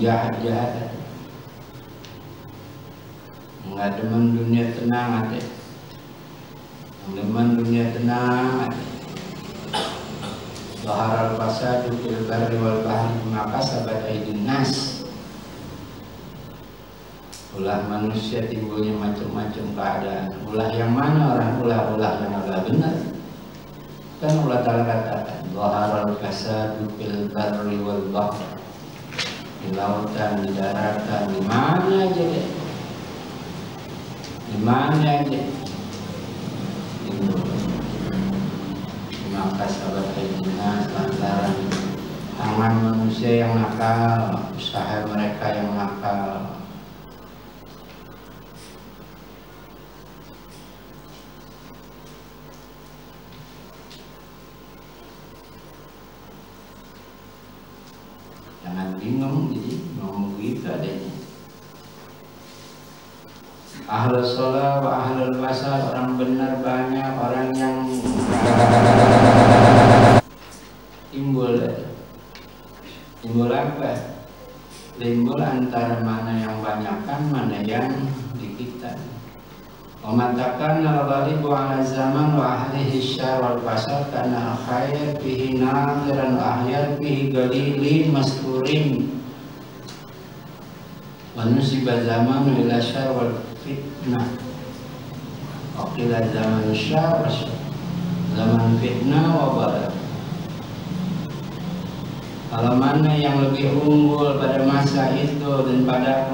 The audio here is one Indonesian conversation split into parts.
jahat-jahat, nggak demen dunia tenang ada, yang demen dunia tenang ada. Zaharal fasadu fil barri wal bahri bima kasabat aydin nas. Ulah manusia timbulnya macam-macam keadaan. Ulah yang mana orang ulah yang agak benar. Kan Allah Ta'ala katakan zaharal fasadu fil barri wal bahri, di lautan, di daratan, di mana aja deh, di mana aja. Maka sahabat dinas lantaran tangan manusia yang nakal, usaha mereka yang nakal. Jangan bingung jadi ngomong gitu adanya. Ahlul sholat wa ahlul wasal, orang benar banyak, orang yang timbul apa? Timbul antara mana yang banyakkan, mana yang dikitan. Wa matakan al-ghalibu ala zaman wa ahlihi syar wal fasad kana khair fihi nadiran wa ahyar fihi galilin maskurin. Wa nusiba zaman ila syar wal fitnah. Waqila zaman syar wa zaman fitnah wa barat. Kalau mana yang lebih unggul pada masa itu dan pada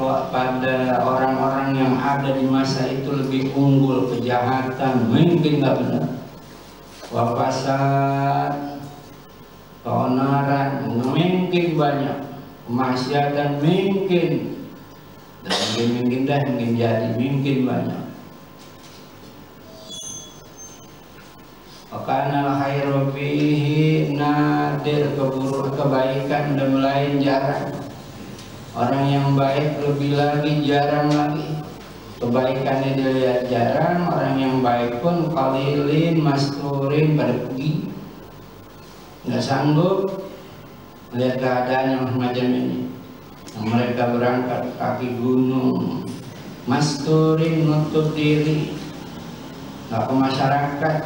orang-orang yang ada di masa itu lebih unggul kejahatan, mungkin nggak benar. Wafasad, keonaran, mungkin banyak, kemaksiatan mungkin, dan mungkin jadi, mungkin banyak. Karena khairu fihi nadir, kebaikan dan lain jarang. Orang yang baik lebih lagi jarang lagi. Kebaikannya dilihat jarang, orang yang baik pun qalilin masturin pada pergi. Nggak sanggup lihat keadaan yang semacam ini. Yang mereka berangkat kaki gunung, masturin nutup diri, nggak ke masyarakat.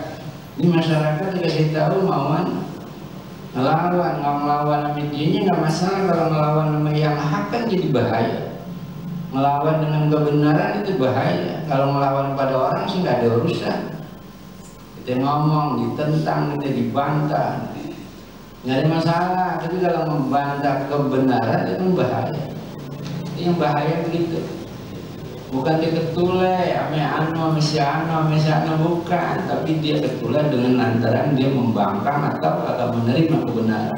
Di masyarakat dikasih tahu mauan ngelawan, nggak melawan sama dianya nggak masalah. Kalau ngelawan sama yang hak kan jadi bahaya. Ngelawan dengan kebenaran itu bahaya. Kalau ngelawan pada orang sih nggak ada urusan. Kita ngomong, ditentang, kita dibantah, nggak ada masalah. Tapi kalau membantah kebenaran itu bahaya. Itu yang bahaya begitu. Bukan dia ketulai, ame ano, ame ano, bukan. Tapi dia ketulai dengan lantaran dia membangkang atau agak menerima kebenaran.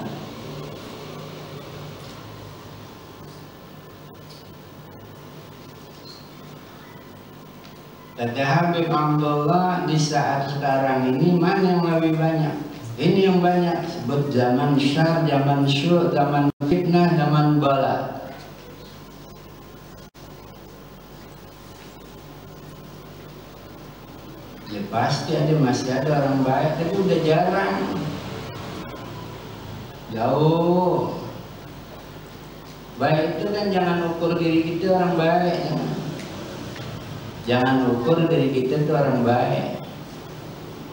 Kata Habib Abdullah, di saat sekarang ini mana yang lebih banyak? Ini yang banyak. Sebut zaman syar, zaman syur, zaman fitnah, zaman bala. Ya pasti masih ada orang baik, tapi udah jarang, jauh. Baik itu kan jangan ukur diri kita orang baik, jangan ukur diri kita itu orang baik.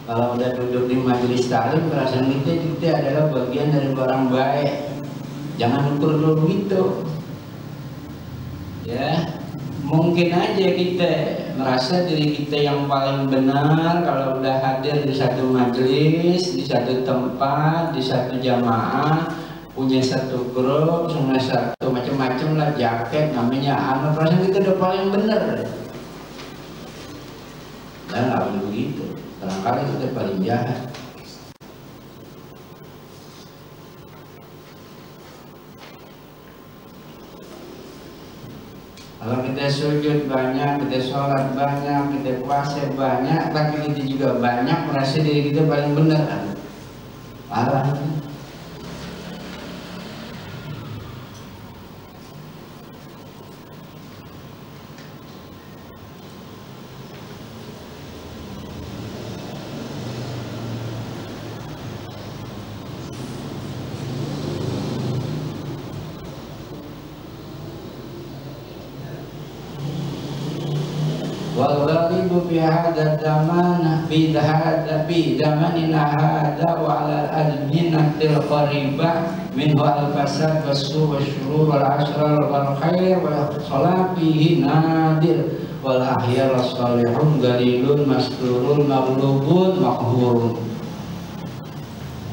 Kalau udah duduk di majelis taklim, perasaan kita adalah bagian dari orang baik. Jangan ukur dulu gitu, ya. Mungkin aja kita merasa diri kita yang paling benar kalau udah hadir di satu majelis, di satu tempat, di satu jamaah, punya satu grup, sama satu macam-macam lah jaket, namanya anak, perasaan kita udah paling benar. Dan nggak boleh begitu, barangkali kita paling jahat. Kalau kita sujud banyak, kita sholat banyak, kita puasa banyak, tapi kita juga banyak merasa diri kita paling benar. Parah. wal ghalibu fi hadha zamana bi zamanina hadha wa ala azminatil qaribah min al fasad wasu wasyurur wal asrar wal khair wal salat fihi nadir wal ahyar as-salihun galilun masturun maghlubun makhurun.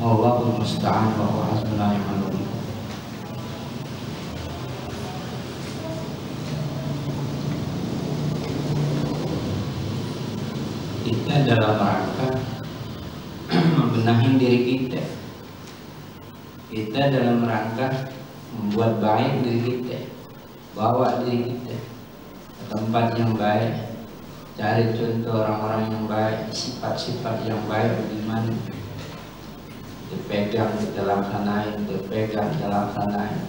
Allahul musta'an wa huwa hasbunal wakil. Kita dalam rangka membenahi diri kita. Kita dalam rangka membuat baik diri kita, bawa diri kita ke tempat yang baik, cari contoh orang-orang yang baik, sifat-sifat yang baik bagaimana. Dipegang, kita laksanain, dipegang, kita laksanain.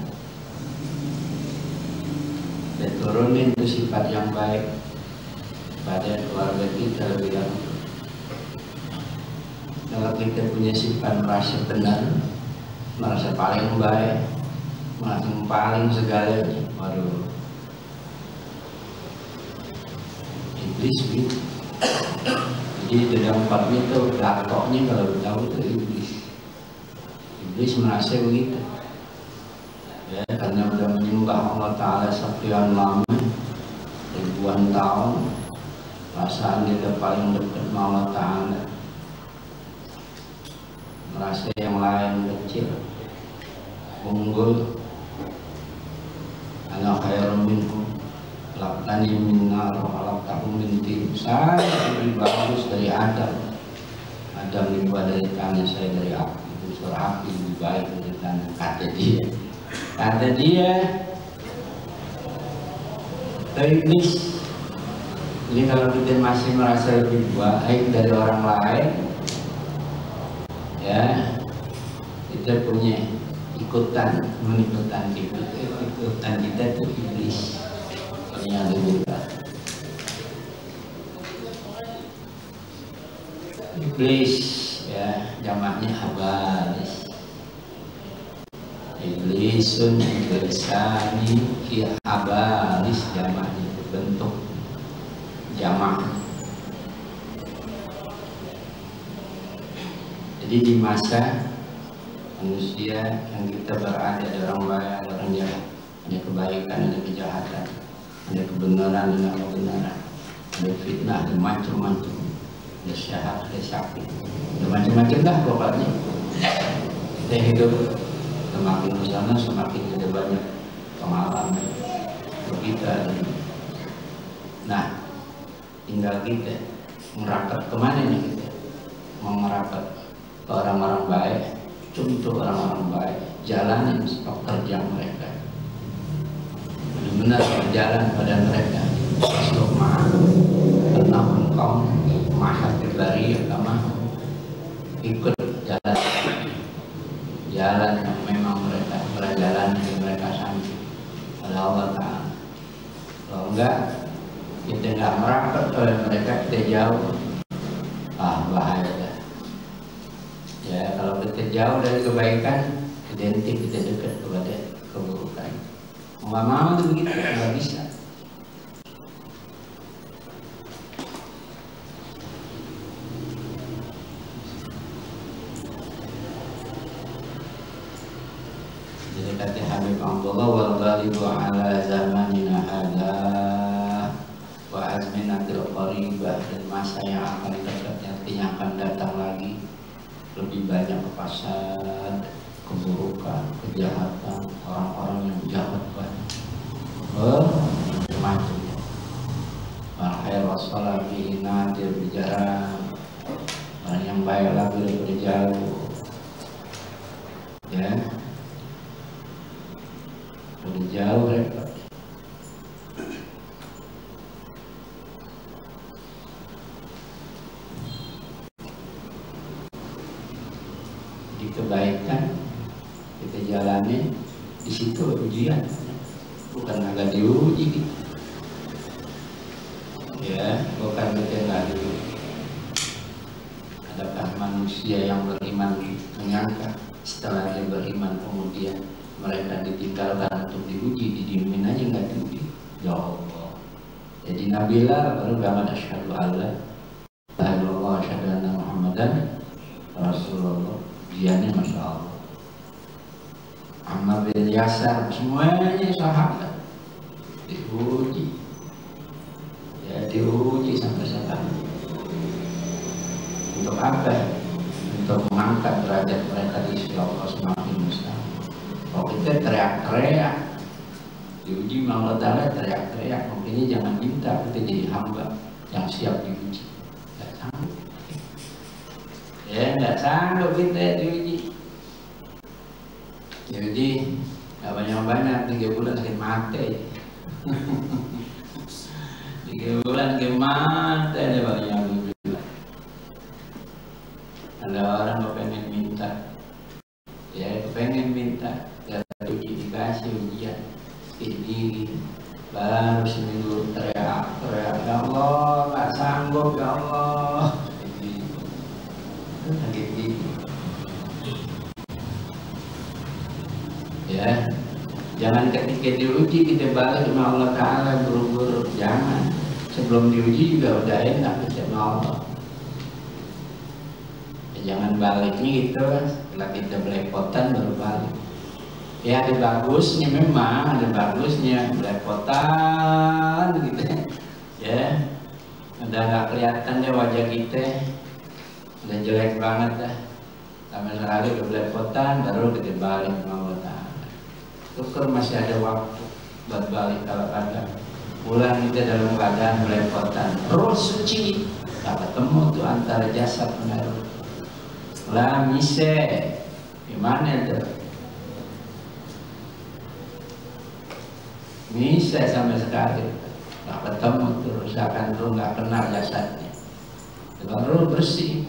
Dan turunin itu sifat yang baik pada keluarga kita lebih dahulu. Kalau kita punya sifat merasa benar, merasa paling baik, merasa paling segalanya, waduh, iblis gitu. Jadi dalam empat itu datoknya kalau tahu itu iblis. Iblis merasa begitu, ya, karena sudah menyembah Allah Ta'ala sekian lama, ribuan tahun, perasaan dia paling dekat sama Allah Ta'ala, merasa yang lain kecil, unggul, ana khairum minhum, khalaqtani min nar wa khalaqtahu min tin. Saya lebih bagus dari Adam. Adam dibuat dari tanah, saya dari api. Unsur api lebih baik dari tanah, kata dia. Kata dia, iblis. Jadi kalau kita masih merasa lebih baik dari orang lain, ya, kita punya ikutan kita itu iblis. Yang lebih baik. Iblis, ya, jamaknya abalis. Iblisun bersani ki abalis, jamaknya bentuk jamak. Jadi di masa manusia yang kita berada, ada orang baik, ada orang jahat, ada kebaikan, ada kejahatan, ada kebenaran, ada kebenaran, ada fitnah, ada macam-macam, ada syahat, ada sakit, ada macam-macam lah pokoknya. Kita hidup semakin bersama semakin ada banyak pengalaman kita. Nah, tinggal kita merapat kemana nih kita? Mau merapat ke orang-orang baik, contoh orang-orang baik, jalanin sepak kerja mereka, benar-benar berjalan pada mereka. Asluk ma'am, tenang engkau, mahat dibari agama, ikut jalan yang memang mereka berjalan yang mereka sampai pada Allah Ta'ala. Kalau enggak, kita enggak merapat oleh mereka, kita jauh, bahaya. Ya, kalau kita jauh dari kebaikan, identik kita dekat kepada keburukan. Mau itu begitu, nggak bisa. Jadi kata Habib Abdullah, wal ghalibu ala zamanina hadza wa azminatil qaribah, dan masa yang akan dekat, artinya akan datang lagi, lebih banyak fasad, keburukan, kejahatan, orang-orang yang jahat banyak, macam-macam. Al-khair wassalam fihi nadir, bicara orang yang baik lagi berjauh, ya, berjauh repot. Kebaikan kita jalani, di situ ujian, bukan agak diuji gitu. Ya, bukan kita nggak diuji. Adakah manusia yang beriman menyangka setelah dia beriman kemudian mereka ditinggalkan untuk diuji, didiemin aja nggak diuji? Ya Allah, Jadi Nabila baru banget asyhadu alla ilaha illallah asyhadu anna Muhammadan Rasulullah. Ujiannya Masya Allah. Ammar bin Yasar semuanya sahabat diuji, ya diuji sampai sekarang. Untuk apa? Untuk mengangkat derajat mereka di sisi Allah semakin besar. Kalau kita teriak-teriak diuji sama Allah Ta'ala, teriak-teriak, mungkinnya jangan minta, kita jadi hamba yang siap diuji. Nggak sanggup. Ya nggak sanggup kita diuji. Jadi nggak banyak-banyak, 3 bulan ke mati. 3 bulan ke mati ada banyak juga. Ada orang kepengen minta, ya kepengen minta, gak uji dikasih ujian. Ini baru seminggu teriak-teriak, ya Allah nggak sanggup ya Allah. Gitu. Ya, jangan ketika diuji kita balik sama Allah Ta'ala buru-buru, jangan. Sebelum diuji juga udah enak sama Allah. Ya, jangan baliknya gitu, setelah kita belepotan baru balik. Ya ada bagusnya, memang ada bagusnya belepotan gitu ya. Udah nggak kelihatan deh wajah kita, udah jelek banget dah. Sama sekali belepotan baru kita balik sama Allah Ta'ala. Syukur masih ada waktu buat balik. Kalau ada pulang kita dalam keadaan belepotan, roh suci tak ketemu tuh antara jasad dan roh. Lah mise gimana tuh? Bisa sama sekali nggak ketemu terus, akan lu nggak kenal jasadnya. Baru bersih.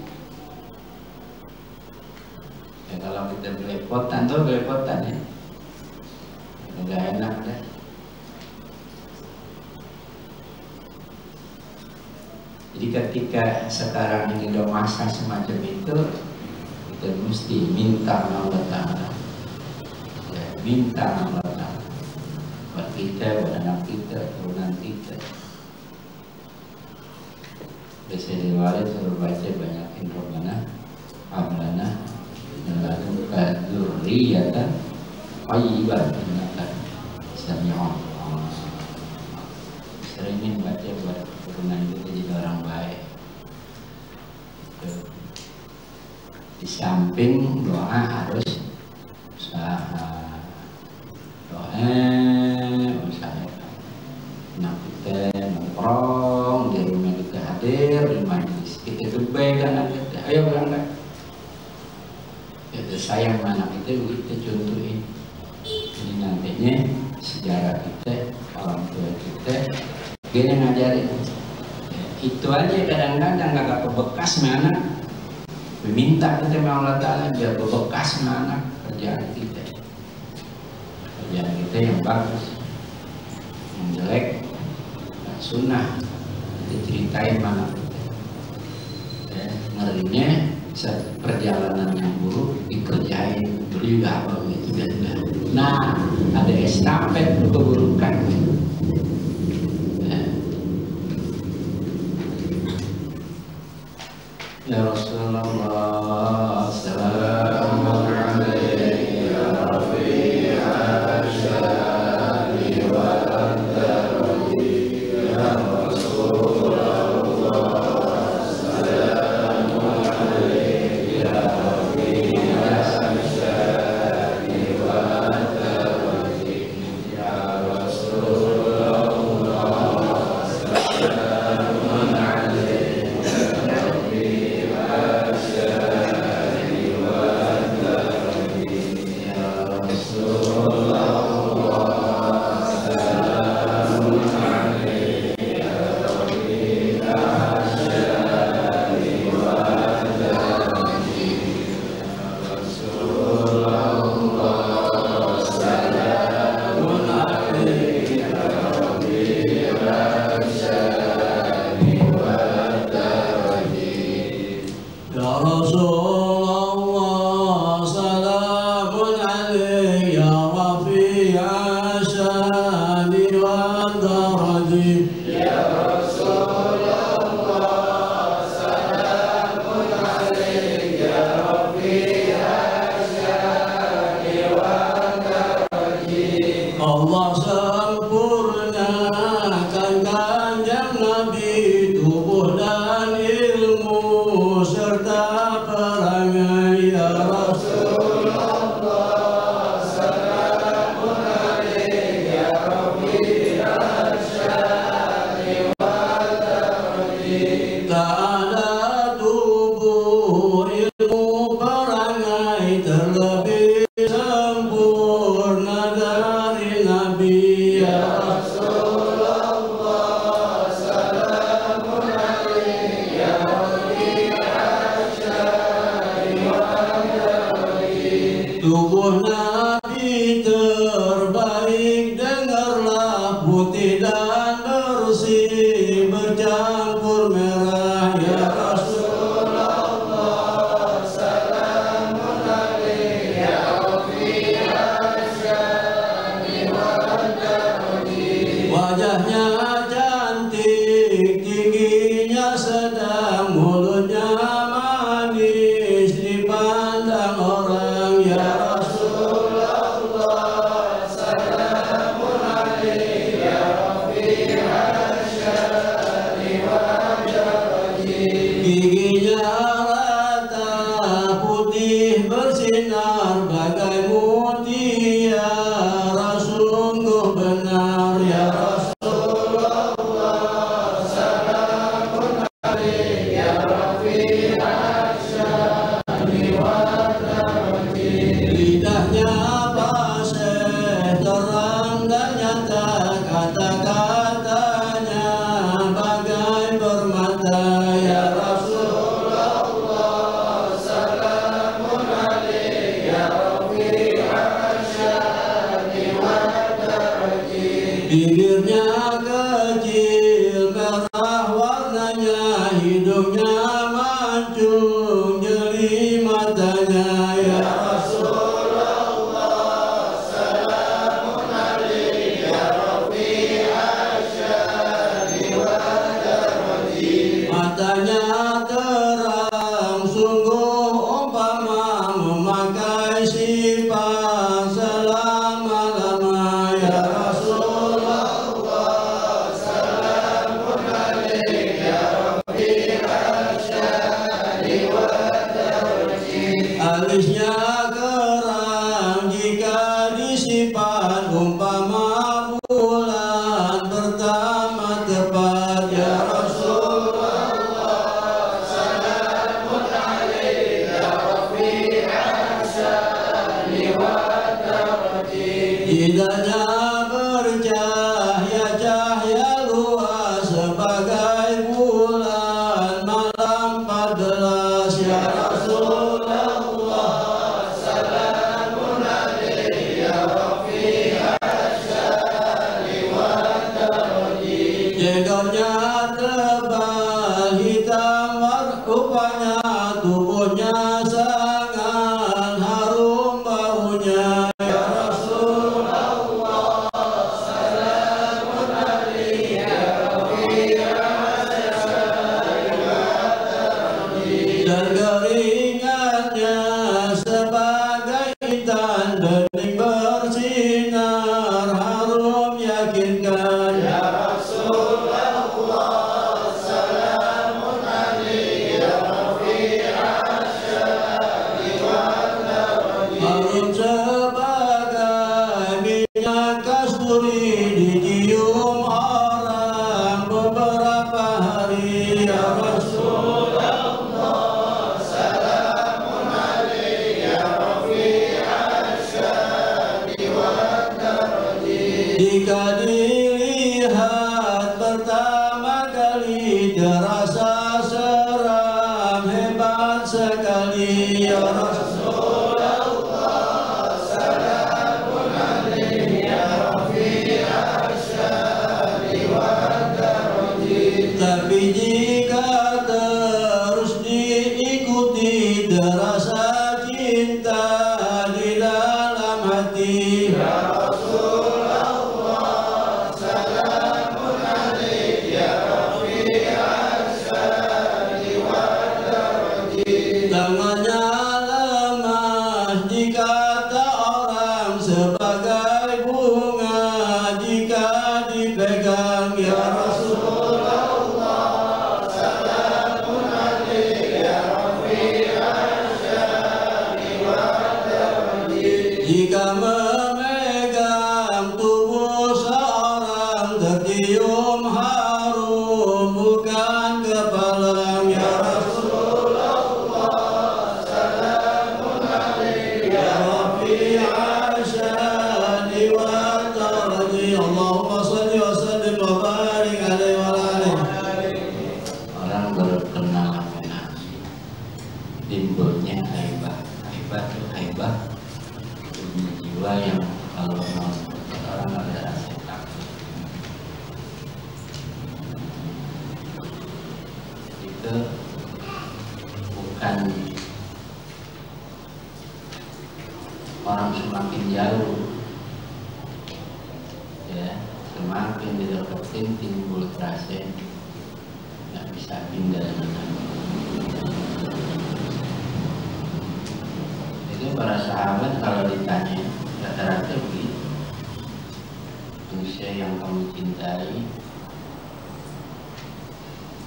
Ya kalau kita belepotan tuh belepotan ya, udah enak deh. Jadi ketika sekarang ini udah masa semacam itu, kita mesti minta Allah Ta'ala, ya, minta Allah Ta'ala buat kita, buat anak kita, turunan kita. Biasa diwali suruh baca banyakin Rabbana hablana min ladunka dzurriyyatan thayyibatan innaka sami'un. Seringin baca buat turunan kita jadi orang baik. Di samping doa harus usaha. Nah kita nongkrong di rumah, kita hadir di majlis, kita kebaikan anak kita, ayo berangkat. Kita sayang anak kita, kita contohin. Ini nantinya sejarah kita, orang tua kita, gini ngajarin. Ya, itu aja kadang-kadang gak kebekas mana. Meminta kita sama Allah Ta'ala biar bebekas anak kerjaan kita. Kerjaan kita yang bagus, yang jelek, dan sunnah diceritain mana kita. Ya, ngerinya perjalanan yang buruk dikerjain, itu juga apa itu juga. Nah, ada estafet keburukan. Ya Rasulullah, salamun alaihi ya rafi'al syani wal antarati. Ya Rasulullah, salamun alaihi ya rafi'al syani wal antarati. Ya Rasulullah, salamun alaihi ya rafi'al syani wal lampu merah. Ya Rasulullah, salamun alaik. Ya Rafi asyani wa tarji. Wajahnya cantik, tingginya sedang, mulutnya manis, dipandang orang. Ya Rasulullah, salamun alaik. Ya Rafi asyani wa tarji. Giginya rata, putih bersinar, bagai mutiara, sungguh benar. Ya Rasulullah, salamun alaik. Ya Rafi asyani wa tarji. Lidahnya fasih, terang dan nyata, kata-katanya bagai permata. Ya Rasulullah, salamun alaik. Ya Rafi asyani wa tarji. Bibirnya kecil, merah warnanya, hidungnya mancung, jeli matanya. Ya Rasulullah, salamun alaik. Ya Rafi asyani wa tarji. Matanya terang, sungguh umpama memakai sifat selama-lama. Ya Rasulullah, salamun alaik. Ya Rafi asyani wa tarji. Alisnya kerang, jika disifat umpama bulan pertama tepat. Ya Rasulullah, salamun alaik. Ya Rafi asyani wa tarji. Lidahnya bercahaya, cahaya luas, sebagai bulan malam 14. Ya Rasulullah, salamun alaik. Ya Rafi asyani wa tarji. Jenggotnya tebal, hitam rupanya, tubuhnya sangat harum baunya. Ya Rasulullah, salamun alaik. Ya Rafi asyani wa tarji. Dan keringatnya sebagai intan, bening bersinar, harum yakinkan. Ya Rasulullah, salamun alaik. Ya Rafi asyani wa tarji. Harum sebagai minyak kasturi, dicium orang beberapa hari. Ya Rasulullah, salamun alaik. Ya Rafi asyani wa tarji. Jika dilihat pertama kali, terasa seram, hebat sekali. Ya Rasulullah, salamun alaik. Ya Rafi asyani wa tarji. Tapi jika terus diikuti, terasa cinta di dalam hati. Ya Rasulullah, salamun alaik. Ya Rafi asyani wa tarji. Tangannya lemas, dikata orang, sebagai bunga jika dipegang. Ya Rasulullah, salamun alaik. Ya Rafi asyani wa tarji. Jika memegang tubuh seorang, tercium harum, bukan kepala. Ya Rasulullah, salamun alaik. Ya Rafi asyani wa tarji. Allahumma salli wa sallim wa barik alaihi wa alihi. Orang berkenal nafsi, timbulnya haibah. Haibah itu haibah, jiwa yang kalau mau orang ada rasa takut. itu bukan orang semakin jauh ya, semakin dideketin timbul rasa nggak bisa pindah. Jadi para sahabat kalau ditanya rata-rata begitu, manusia yang kamu cintai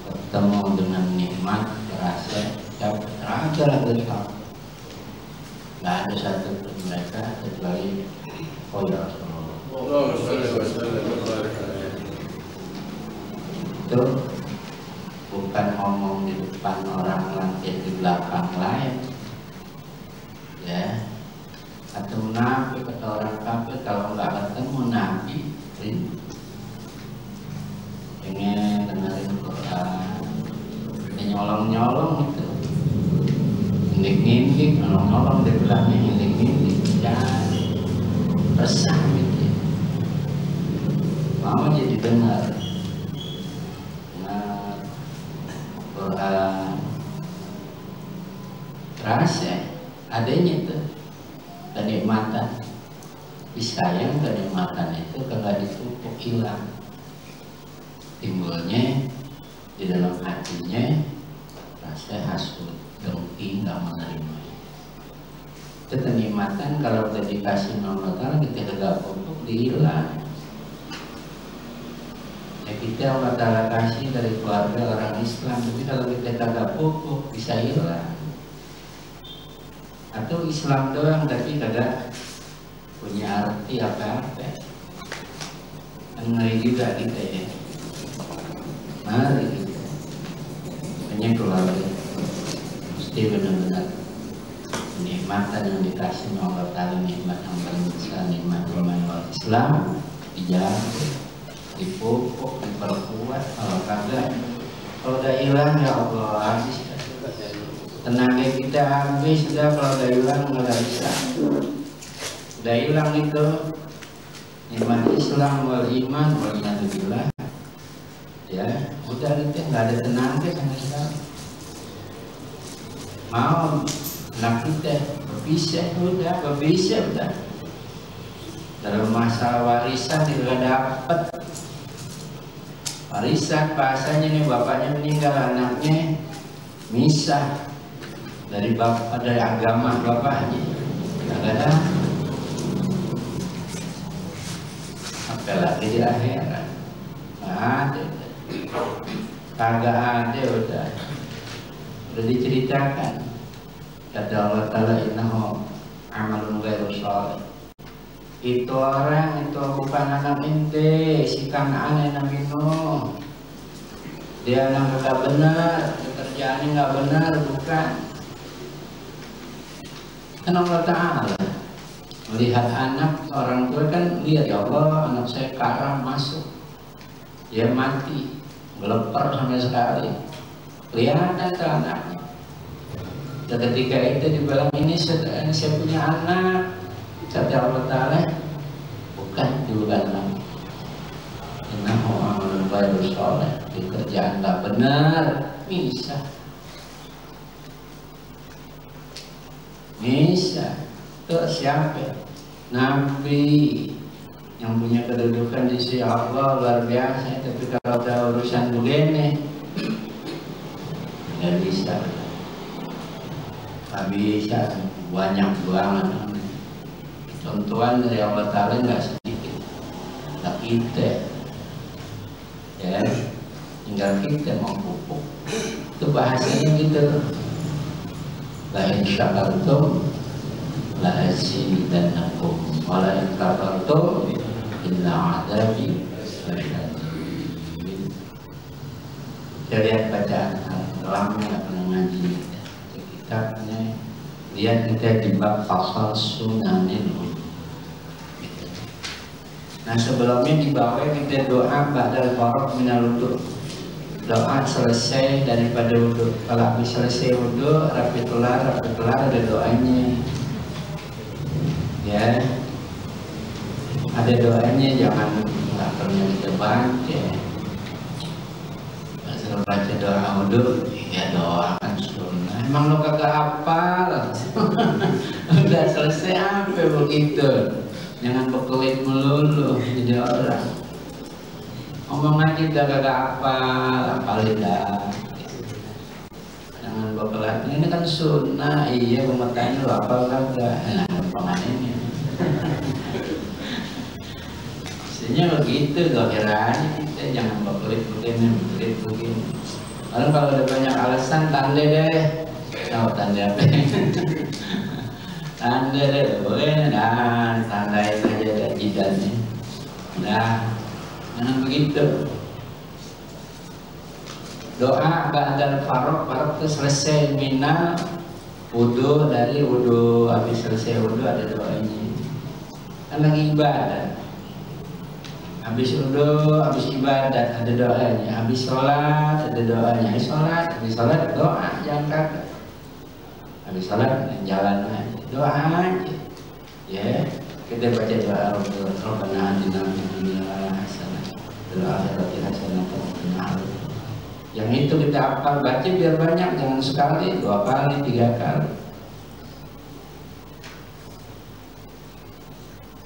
bertemu dengan nikmat terasa terakhir dari kamu, nggak ada satu pun mereka kecuali oh ya Rasulullah. Itu bukan ngomong di depan orang lantai di belakang lain ya, atau munafik kata orang kafir kalau nggak ketemu nabi rindu pengen dengerin Quran, nyolong-nyolong itu ngindik-ngindik, nyolong-nyolong di belakangnya ngindik-ngindik dan resah gitu, mau jadi dengar Quran rasa adanya itu kenikmatan, disayang kenikmatan itu kalau dipupuk hilang, timbulnya di dalam hatinya rasa hasut, dengki, nggak menerima. Itu kenikmatan kalau kita dikasih Allah Ta'ala kita gak pupuk dihilang. Ya kita Allah Ta'ala kasih dari keluarga orang Islam, tapi kalau kita kagak pupuk bisa hilang. Atau Islam doang tapi kagak punya arti apa-apa. Ngeri juga kita ya. Mari kita punya keluarga mesti benar-benar nikmatan yang dikasih Allah Ta'ala, nikmat yang paling besar, nikmat iman Islam dijaga, dipupuk, diperkuat. Kalau kagak, kalau udah hilang ya Allah habis. Tenaga kita habis sudah, kalau udah hilang nggak bisa. Udah hilang itu nikmat Islam wal iman wal iman ya, udah itu nggak ada tenaga sama sekali. Mau anak kita berpisah udah. Dalam masalah warisan tidak dapat. Warisan bahasanya nih, bapaknya meninggal, anaknya misah dari bapak, dari agama bapaknya, nggak ada. Apalagi di akhirat nggak ada, kagak ada, udah diceritakan. Kata Allah Ta'ala innahu amalun ghairu shalih. Itu orang itu bukan anak ente, si Kanaan Nabi Nuh. Dia anak gak benar, pekerjaannya gak benar, bukan. Kan Allah Ta'ala melihat anak orang tua kan lihat, ya Allah anak saya karam masuk, dia mati, gelepar sampai sekali. Kelihatan tuh anaknya. Dan ketika itu dibilang ini saya punya anak, kata Allah Ta'ala bukan, lagi. Innahu amalun ghairu shalih, di kerjaan tak benar, misah. Itu siapa? Nabi yang punya kedudukan di sisi Allah luar biasa. Tapi kalau udah urusan begini nggak bisa. Nggak bisa, banyak banget. Contohan dari Allah Ta'ala nggak sedikit. Nah kita ya, tinggal kita mau pupuk. Itu bahasanya gitu. La in syakartum la azidannakum wa la in kafartum inna adabi lasyadid. Kita lihat bacaan lama pernah ngaji kitabnya, lihat kita di bab fasal sunanil. Nah sebelumnya di bawah kita doa ba'dal faragh minal wudu, doa selesai daripada wudu. Kalau habis selesai wudu, rapi kelar ada doanya ya, ada doanya, jangan nggak pernah kita baca. suruh baca doa wudu, ya doa kan sunnah. Emang lo kagak hafal? Udah selesai apa begitu? Jangan bekelit melulu jadi orang. Ngomong aja udah kagak hafalin dah. Jangan bekelit. Ini kan sunnah, iya pemertanya lo hafal kagak? Nah, pengannya. Maksudnya begitu dohiranya kita jangan bekelit begini. Orang kalau ada banyak alasan tanda deh. Tahu tanda apa? Tanda deh, boleh dan tandain aja ada jidatnya. Nah, jangan begitu. Doa ba'dal faraq itu selesai minal wudu, dari wudu habis selesai wudu ada doanya. Kan lagi ibadah. Habis wudu, habis ibadat ada doanya. Habis sholat ada doanya. Habis sholat doa, jangan kagak. Habis sholat jalan aja, doa aja. Ya, kita baca doa Rabbana atina fid dunya hasanah wa fil akhirati hasanah wa qina adzabannar. Yang itu kita hafal, baca biar banyak, jangan sekali, 2 kali, 3 kali.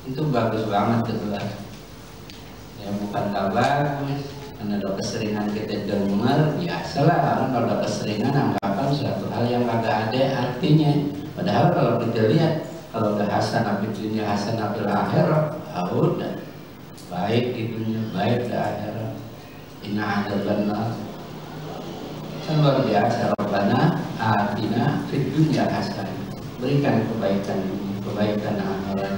Itu bagus banget tuh. Ya bukan tak bagus, karena udah keseringan kita dengar, biasalah orang kalau udah keseringan anggapan suatu hal yang kagak ada artinya. Padahal kalau kita lihat, kalau udah hasanah fid dunya hasanah fil akhirah, udah baik di dunia, baik di akhirat. Inna adzabannar. Kan luar biasa. Rabbana atina fid dunya hasanah. Berikan kebaikan dunia, kebaikan akhirat,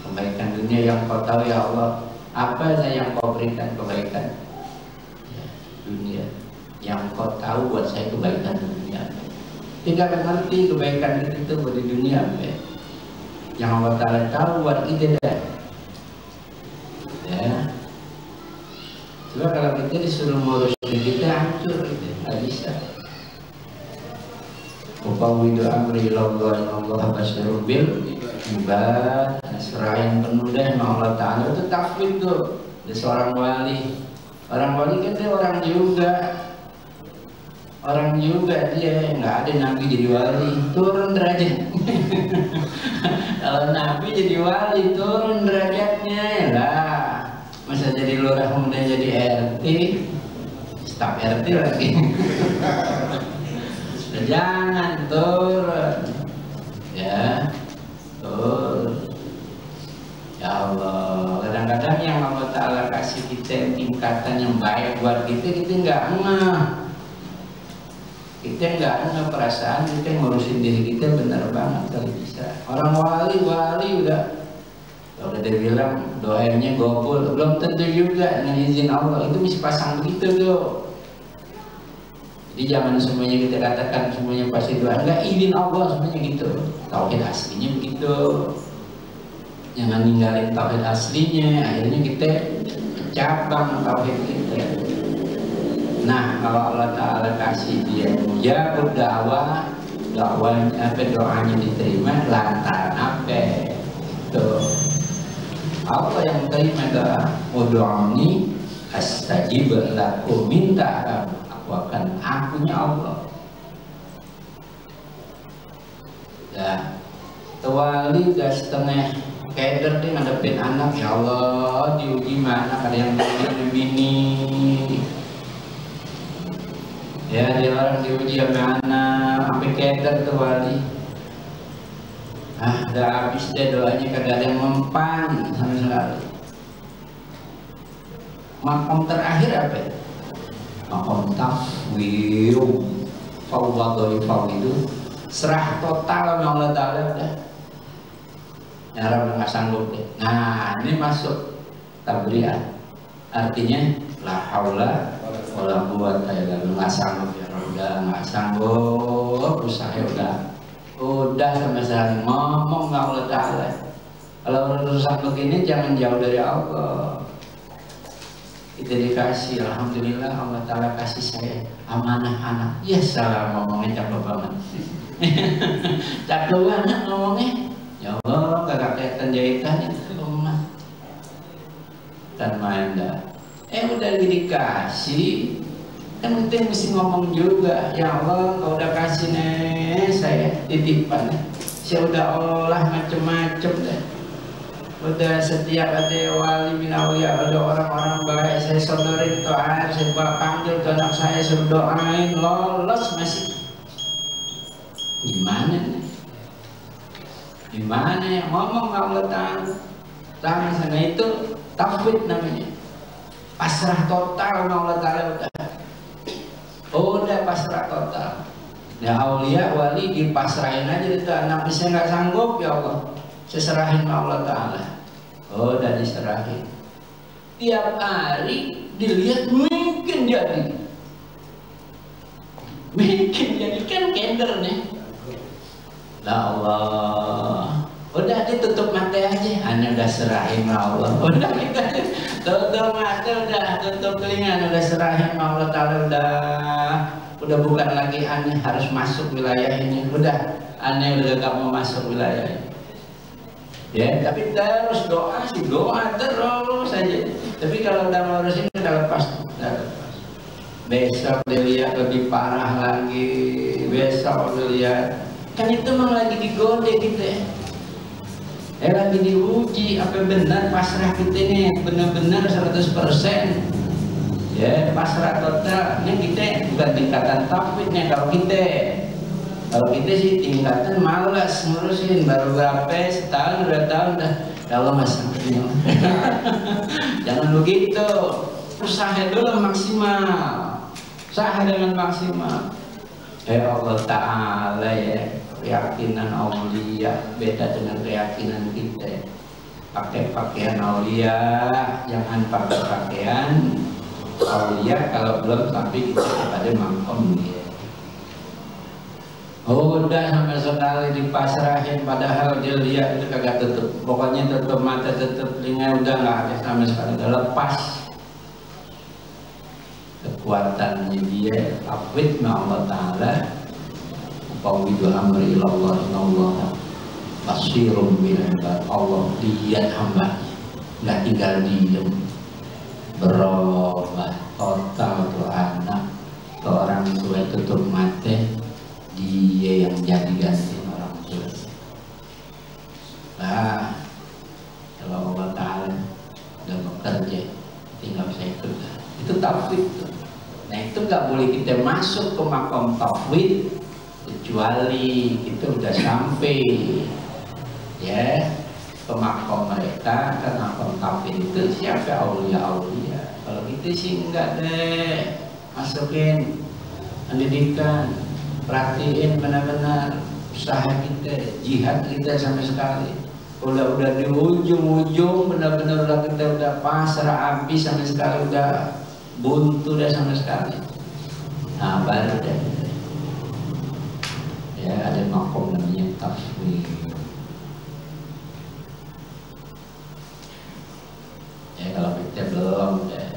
kebaikan dunia yang kau tahu ya Allah. Apa saja yang kau berikan kebaikan ya, dunia yang kau tahu buat saya kebaikan dunia. Tidak mengerti kebaikan itu buat di dunia ya. Yang Allah Ta'ala tahu buat kita dah. Ya. Coba kalau kita disuruh ngurus kita hancur gitu, nggak bisa. Upawidu amri Allah basyarul bil ibad. Serahin penuh deh sama Allah Ta'ala. Itu tafwid tuh. Dia seorang wali. Orang wali kan dia orang juga. Orang juga dia. Nggak ada nabi jadi wali, turun derajat. Kalau nabi jadi wali, turun derajatnya lah. Masa jadi lurah kemudian jadi RT, staf RT lagi. Jangan turun. Ya, turun. Ya Allah, kadang-kadang yang Allah Ta'ala kasih kita tingkatan yang baik buat kita nggak ngeh. Kita nggak ngeh perasaan kita ngurusin diri kita benar banget kalau bisa. Orang wali udah, kalau dia bilang doanya gopul, belum tentu juga dengan izin Allah. Itu mesti pasang begitu tuh. Jadi jangan semuanya kita katakan semuanya pasti doa, enggak, izin Allah semuanya gitu. Tauhid aslinya begitu. Jangan ninggalin tauhid aslinya, akhirnya kita cabang tauhid kita. Nah, kalau Allah Ta'ala kasih dia mujabud dakwah, doanya diterima lantaran apa? Itu Allah yang terima doa, ud'uni astajib lakum, minta aku akan akunya Allah. Ya, tewali udah setengah keder dia ngadepin anak, ya Allah diuji mana, ada yang bini ya, dia orang diuji sama anak sampai keder tuh wali. Udah habis deh doanya, kagak ada yang mempan sama sekali. Makom terakhir apa ya? Makom tafwid, fawwadul itu serah total sama Allah Ta'ala udah. Nyarap nggak sanggup deh. Nah, ini masuk tabri'ah. Artinya la haula wala quwwata illa billah. Nggak sanggup ya, udah nggak sanggup, usaha udah sama sekali ngomong sama Allah Ta'ala. Kalau urusan begini jangan jauh dari Allah. Kita dikasih, alhamdulillah Allah Ta'ala kasih saya amanah anak. Ya salah ngomongnya cakep banget. Cakep banget ngomongnya. Ya Allah, kagak kelihatan jahitannya rumah. Dan main dah. Udah dikasih, Kan kita mesti ngomong juga, ya Allah kau udah kasih nih saya titipan, saya udah olah macem-macem deh. Udah setiap ada wali bin awliya, ada orang-orang baik saya sodorin doa, saya panggil ke anak saya suruh doain, lolos masih. Gimana nih? Gimana ya ngomong Allah Ta'ala sama sana itu tauhid namanya, pasrah total sama Allah Ta'ala udah pasrah total. Ya aulia wali dipasrahin aja itu, anak saya nggak sanggup ya Allah, saya serahin sama Allah Ta'ala. Udah diserahin. Tiap hari dilihat mungkin jadi kan kender nih. Ya Allah, udah ditutup mata aja, hanya udah serahin Allah. Udah kita tutup mata, udah tutup telinga, udah serahin Allah Ta'ala, udah bukan lagi aneh harus masuk wilayah ini, udah aneh udah gak mau masuk wilayah ini. Ya, tapi terus doa sih, doa terus saja. Tapi kalau udah ngurus ini udah lepas, Besok dilihat lebih parah lagi, besok dilihat. Kan itu memang lagi digode gitu ya. Lagi diuji apa benar pasrah kita ini benar-benar 100%. Ya, pasrah total. Ini kita bukan tingkatan tauhidnya kalau kita sih tingkatan malas ngurusin, baru berapa setahun 2 tahun dah. Kalau masih jangan begitu. Usaha dulu maksimal. Usaha dengan maksimal. Allah Ta'ala ya, keyakinan aulia beda dengan keyakinan kita. Pakai pakaian aulia, jangan pakai pakaian aulia kalau belum sampai kita kepada makom dia. Udah sampai sekali dipasrahin, padahal dia lihat itu kagak tutup, pokoknya tutup mata, tutup telinga, udah nggak ada sama sekali, udah lepas kekuatannya dia. Tauhid Allah Ta'ala, fawwidu amri ilallah innallaha basirum bil ibad. Allah lihat hambanya, nggak tinggal diem, berubah total tuh anak ke orang tua, tutup mata, dia yang jadi ganti orang tua. Nah, kalau Allah Ta'ala udah bekerja, tinggal saya ikut. Itu tauhid. Nah itu nggak boleh kita masuk ke makom tauhid kecuali kita udah sampai ya ke makom mereka. Kan makom tauhid itu siapa? Aulia. Kalau kita sih enggak deh, masukin pendidikan, perhatiin benar-benar usaha kita, jihad kita sampai sekali. Udah di ujung-ujung benar-benar kita udah pasrah habis sampai sekali, udah buntu dah sama sekali. Nah baru deh ya ada makom namanya tafwid. Ya kalau kita belum deh.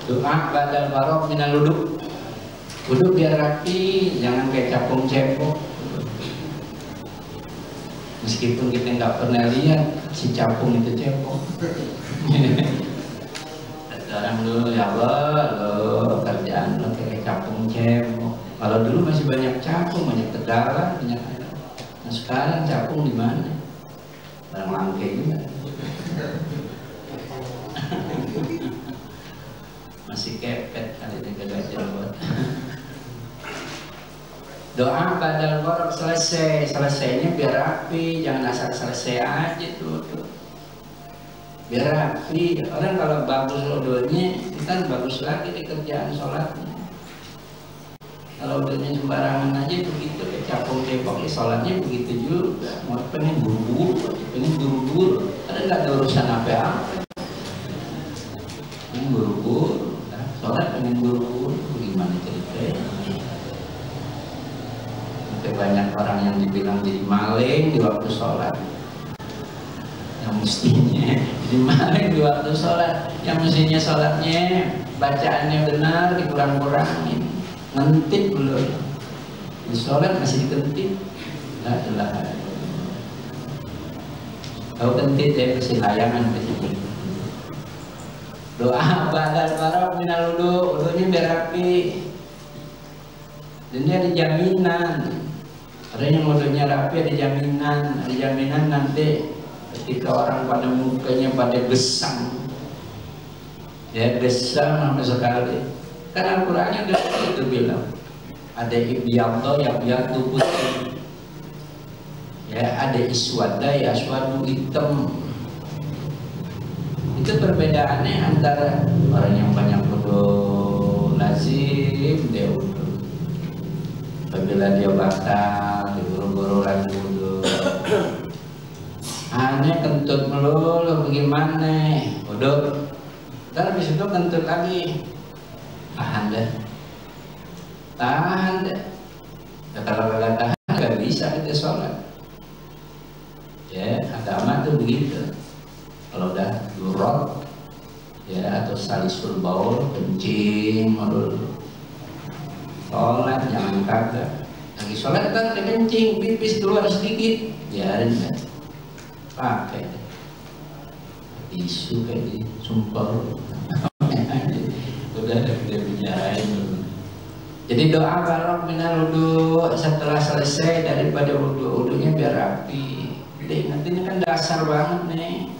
Doa badal barok minal wudhu. Wudhu biar rapi, jangan kayak capung cebok. Meskipun kita nggak pernah lihat si capung itu cebok. Orang dulu ya Allah, lo kerjaan lo kayak capung cebok. Kalau dulu masih banyak capung, banyak tegalan, banyak. Nah sekarang capung di mana? Barang langke juga. Masih kepet kali ini gajah. Doa badal borok selesainya biar rapi, jangan asal selesai aja tuh. Biar rapi. Orang kalau bagus doanya, kita bagus lagi di kerjaan sholatnya. Kalau doanya sembarangan aja begitu, kayak capung cebok, sholatnya begitu juga. Mau pengen buru-buru, karena nggak ada urusan apa-apa. Pengen buru-buru, sholat pengen buru-buru, gimana ceritanya? Banyak orang yang dibilang jadi maling di waktu sholat, yang mestinya jadi maling di waktu sholat, yang mestinya sholatnya bacaannya benar dikurang-kurangin, ngentip belum di sholat masih dikentip. Nggak jelas. Kalau kentip ya pasti layangan pasti. Doa badal faragh minal wudu, wudunya biar rapi. Dan dia ada jaminan. Orang yang wudunya rapi ada jaminan nanti ketika orang pada mukanya pada gesang, ya gesang sama sekali. Karena Al-Qur'annya udah itu bilang ada ibyadha yabyadhu putih, ya ada iswadda ya aswadu hitam. Itu perbedaannya antara orang yang banyak wudu lazim dia wudu, apabila dia batal diburu-buru lagi wudu, hanya kentut melulu bagaimana wudu, ntar habis itu kentut lagi, tahan deh. Ya, kalau kagak tahan nggak bisa kita sholat. Ya agama tuh begitu. Kalau udah durot ya atau salisul baul kencing melulu, sholat jangan kagak. Lagi sholat kan ada kencing, pipis keluar sedikit, biarin kan. Pakai tisu kayak gini, sumpah. Udah kita bicarain dulu. Jadi doa faragh minal wudu, setelah selesai daripada wudunya biar rapi. Nanti ini kan dasar banget nih.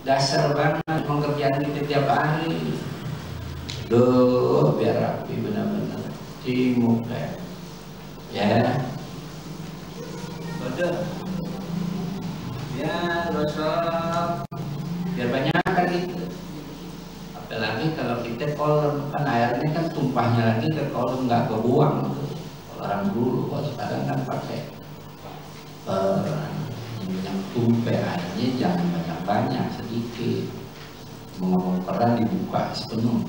Dasar banget pekerjaan kita tiap hari. Biar rapi benar-benar. Di muka. Ya. Udah. Biar gosok. Biar banyak kan gitu. Apalagi kalau kita kolam kan airnya kan tumpahnya lagi ke kolam, nggak kebuang. Kalau orang dulu, kalau sekarang kan pakai yang tumpah airnya jangan banyak-banyak, sedikit. Ngomong keran dibuka sepenuh.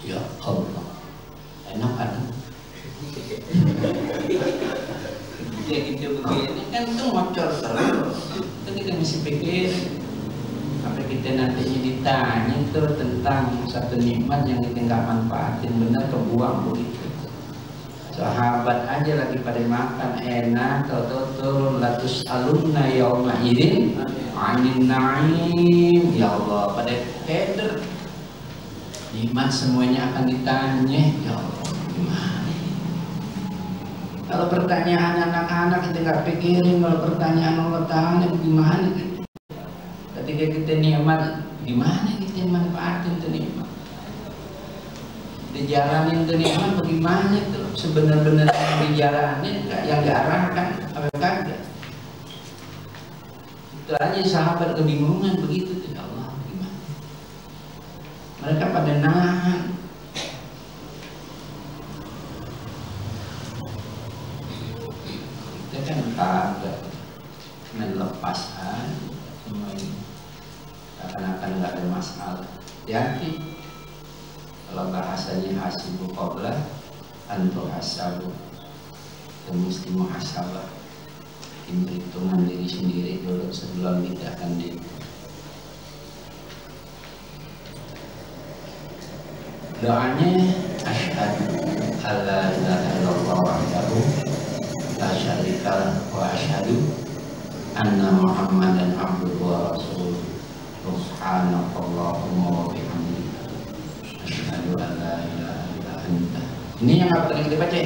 Ya Allah, enak kan? Ya gitu begini kan tuh ngocor terus. Itu kita mesti pikir. Sampai kita nantinya ditanya tuh tentang satu nikmat yang kita nggak manfaatin, benar kebuang begitu. Sahabat aja lagi pada makan enak, tahu turun latus alumna yauma idzin anin naim. Ya Allah, pada keder nikmat semuanya akan ditanya. Ya Allah, gimana? Kalau pertanyaan anak-anak kita nggak pikirin, kalau pertanyaan Allah Ta'ala gimana? Ketika kita nikmat, gimana kita manfaatin tuh nikmat? Dijalanin tuh nikmat bagaimana tuh? Sebenar-benar yang dijalanin, yang diarahkan, apa kagak? Itu aja sahabat kebingungan begitu tuh, ya Allah gimana? Mereka pada nahan. Kita kan kagak melepas semua ini. Akan nggak ada masalah. Hati-hati kalau bahasanya hasibu qabla antu hasabu, kita mesti muhasabah, hitung diri sendiri dulu sebelum kita akan doanya asyhadu alla ilaha illallah wahdahu la syarika lahu wa asyhadu anna muhammadan abduhu wa rasuluh. Subhanallahumma wa bihamdika asyhadu an la ilaha illa anta. Ini yang harus kita baca.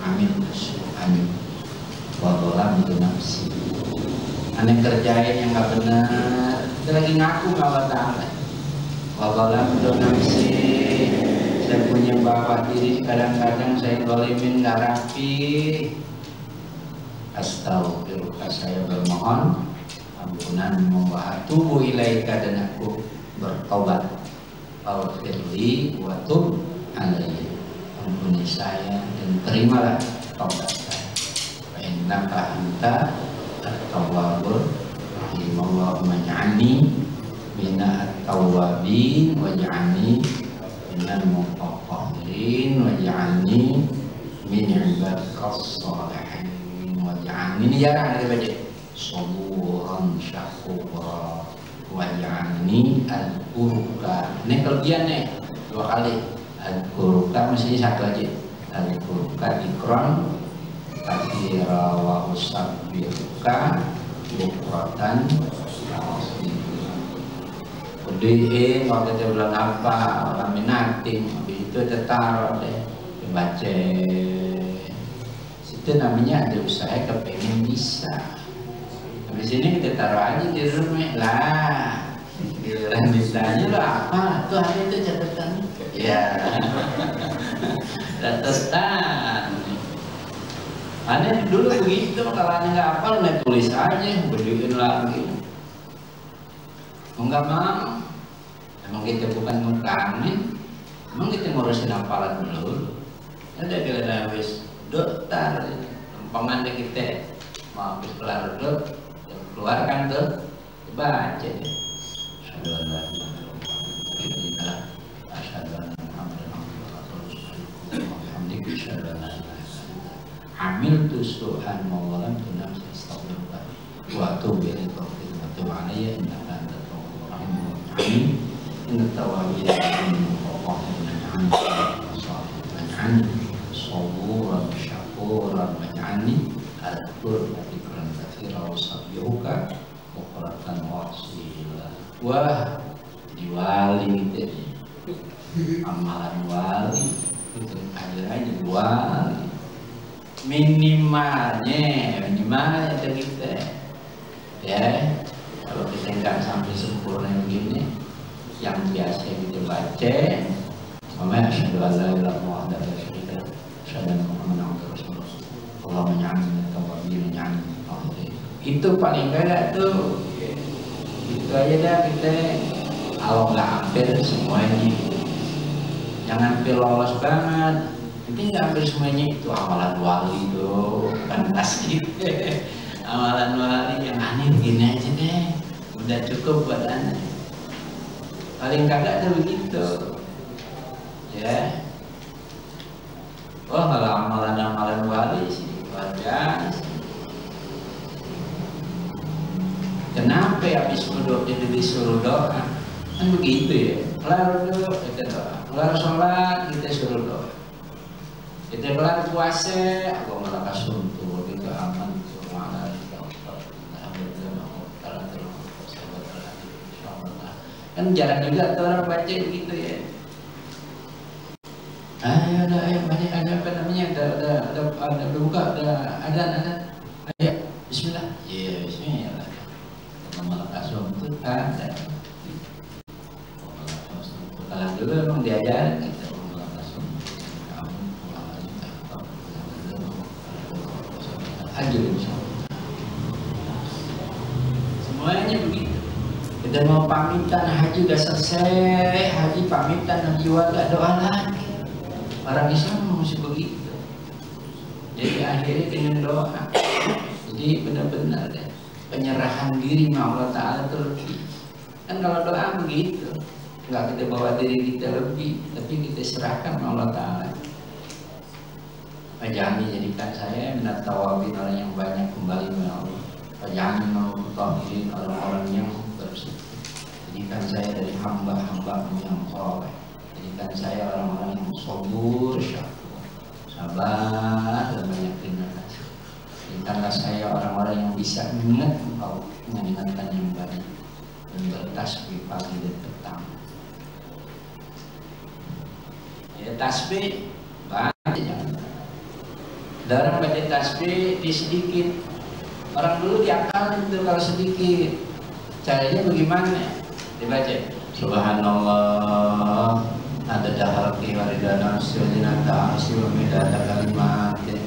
Amin. Amin. Wa dhalamtu nafsi. Aneh kerjain yang enggak benar. Kita lagi ngaku bahwa Ta'ala. Wa dhalamtu nafsi. Saya punya bawa diri, kadang-kadang saya zalimin enggak rapi. Astaghfirullah, saya bermohon ampunan wa atubu ilaika, dan aku bertobat. Faghfirli wa tub alayya, ampuni saya dan terimalah taubat saya. Fa innaka anta at-tawwabur rahim. Allahumma ij'alni minat tawwabin waj'alni minal mutatahhirin waj'alni min ibadikas shalihin waj'alni, ini jarang kita baca, saburan syakura waj'alni al-quruka. Ini kelebihannya 2 kali. Al-quruka mestinya 1 aja. Al-quruka ikram kathira wa usabbiruka bukratan. Udiin kalau kita bilang apa orang minating, habis itu tertaruh deh dibaca. Itu namanya ada usaha kepengen bisa. Habis ini kita taruh aja di rumah lah. Giliran ditanya lo apa? Tuh ada itu catatan. Ya. Catatan. Aneh dulu begitu, kalau aneh nggak hafal, aneh tulis aja, berdiriin lagi. Enggak mau. Emang kita bukan mengkamin, emang kita ngurusin hafalan dulu. Ada kira wis dokter, umpamanya kita mau habis kelar dulu, keluarkan tuh, baca deh. Hamil tu suhan mawalan tu nafsi astagfirullah wa atubu ilaihi wa atubu alayya innaka antat tawwabur rahim. Amin. Inna tawabin saburan syakuran maj'ani al-qur fikran katsira wa sabiyuka bukratan wasila. Wah, diwali itu amalan wali itu ajarannya wali. Minimalnya itu kita ya, kalau kita nggak sampai sempurna begini, yang biasa kita baca Mama asyhadu an la ilaha illallah wa la syarika lahu asyhadu anna muhammadan abduhu wa rasuluh Allahumma ja'alni tawwabin ja'alni. Itu paling enggak tuh itu aja dah kita, kalau nggak hampir semuanya jangan lolos banget. Nanti nggak hampir semuanya itu amalan wali tuh, bukan pasti. Amalan wali yang aneh begini aja deh, udah cukup buat aneh. Paling kagak tuh begitu, ya. Oh kalau amalan wali sih luar biasa. Kenapa habis wudhu itu disuruh doa? Kan begitu ya. Kelar wudhu kita doa, kelar sholat kita suruh doa. Kita kelar puasa, aku malah kasuntu, itu aman, itu mana, kan jarang juga tuh orang baca begitu ya. Ayo, banyak ada apa namanya, ada buka, ada, ayo, Bismillah, iya Bismillah, malah kasuntu ada. Kalau dulu memang diajarin gitu. Semuanya begitu. Kita mau pamitan haji udah selesai, haji pamitan haji wada doa lagi. Orang Islam masih begitu. Jadi akhirnya dengan doa. Jadi benar-benar deh penyerahan diri sama Allah Taala terlebih. Kan kalau doa begitu, nggak kita bawa diri kita lebih, tapi kita serahkan sama Allah Taala. Jangan jadikan saya minat tawabin, orang yang banyak kembali kepada Allah. Jangan mengutahirin orang-orang yang bersih. Jadikan saya dari hamba-hamba yang soleh. Jadikan saya orang-orang yang sabur, syakur, sabar dan banyak terima kasih. Jadikanlah saya orang-orang yang bisa mengingat Engkau, mengingatkan yang baik dan bertasbih pagi dan petang. Ya tasbih banyak jangan. Orang baca tasbih di sedikit. Orang dulu diakalin itu kalau sedikit. Caranya bagaimana? Dibaca Subhanallah adada khalqihi wa ridha nafsihi wa zinata arsyihi wa midada kalimatihi.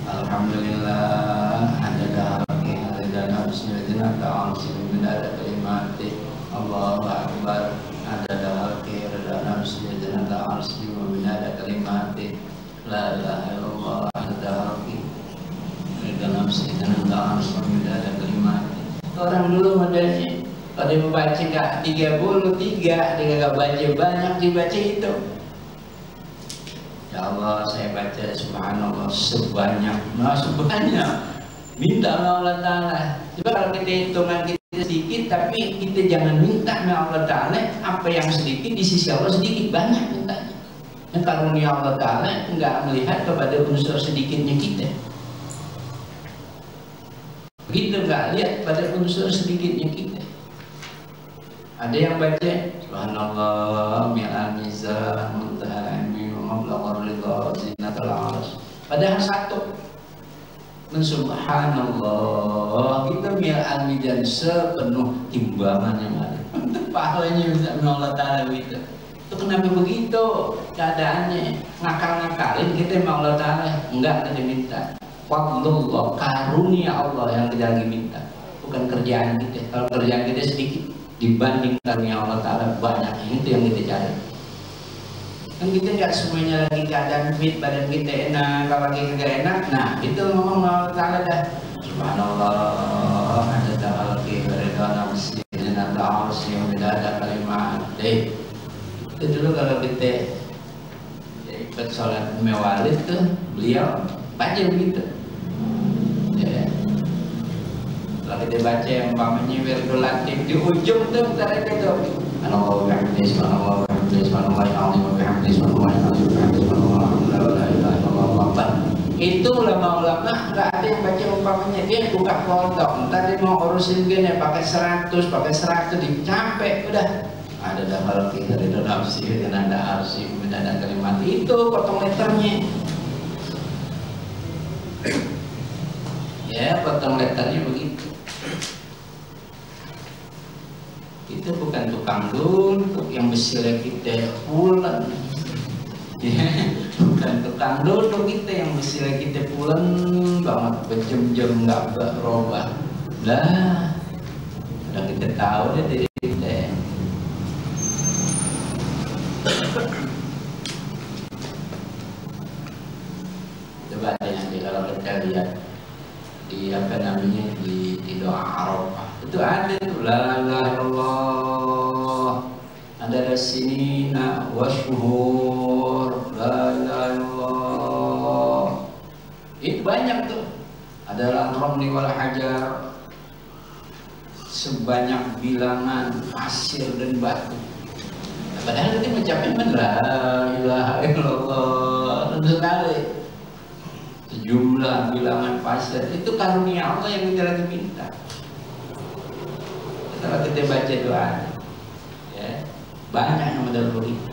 Alhamdulillah adada khalqihi wa ridha nafsihi wa zinata arsyihi wa midada kalimatihi. Allahu akbar adada khalqihi wa ridha nafsihi wa zinata arsyihi wa midada kalimatihi. La ilaha illallah dalam sekitar dalam suami ada kalimat. Orang dulu modelnya kalau dia membaca nggak 33, dia nggak baca banyak, dibaca itu. Ya Allah, saya baca subhanallah sebanyak, minta sama Allah Taala. Coba kalau kita hitungan kita sedikit, tapi kita jangan minta sama Allah Taala apa yang sedikit di sisi Allah sedikit, banyak mintanya. Dan kalau Allah Taala nggak melihat kepada unsur sedikitnya kita. Begitu nggak lihat pada unsur sedikitnya kita. Ada yang baca subhanallah mi'al mizan muntaha ilmi wa mablaghar ridha zinatul arsy. Padahal satu. Subhanallah kita mi'al mizan sepenuh timbangan yang ada. Pahalanya bisa Allah Ta'ala gitu. Itu kenapa begitu keadaannya? Ngakal-ngakalin kita sama Allah Ta'ala. Enggak ada diminta. Fadlullah, karunia Allah yang kita lagi minta. Bukan kerjaan kita. Kalau kerjaan kita sedikit dibanding karunia Allah Ta'ala banyak. Itu yang kita cari. Kan kita nggak semuanya lagi keadaan fit, badan kita enak, kalau lagi nggak enak. Nah itu ngomong Allah Ta'ala dah. Subhanallah, ada ta'alqi berida nafsi zinata arsy yang tidak ada kalimat. Itu dulu kalau kita ikut sholat mewalid tuh beliau baca begitu. Ya. Kalau kita baca yang umpamanya wirdul latif di ujung tuh ntar itu Anallahu bihamdihi subhanallah wa bihamdihi subhanallahil azim wa bihamdihi subhanallahil azim wa bihamdihi subhanallah la ilaha illallah. Itu ulama-ulama nggak ada yang baca umpamanya dia buka kodok, ntar dia mau urusin gini pakai 100 dicapek udah ada dahal kita dari nafsi dan ada arsy dan ada kalimat itu potong letternya. Ya potong letternya begitu. Itu bukan tukang duduk yang mestinya kita pulang. Ya, bukan tukang duduk kita yang mestinya kita pulang banget berjam-jam nggak berubah. Lah, udah kita tahu deh diri kita. Coba deh nanti kalau kita lihat di apa namanya di doa Arafah itu ada tuh la ilaha illallah ada sinina wasyuhur la ilaha illallah itu banyak tuh ada ramli wal hajar sebanyak bilangan pasir dan batu. Padahal itu mencapai la ilaha illallah sekali. Jumlah bilangan pasir itu karunia Allah yang kita lagi minta. Kalau kita baca doa, ya banyak yang mendapat itu.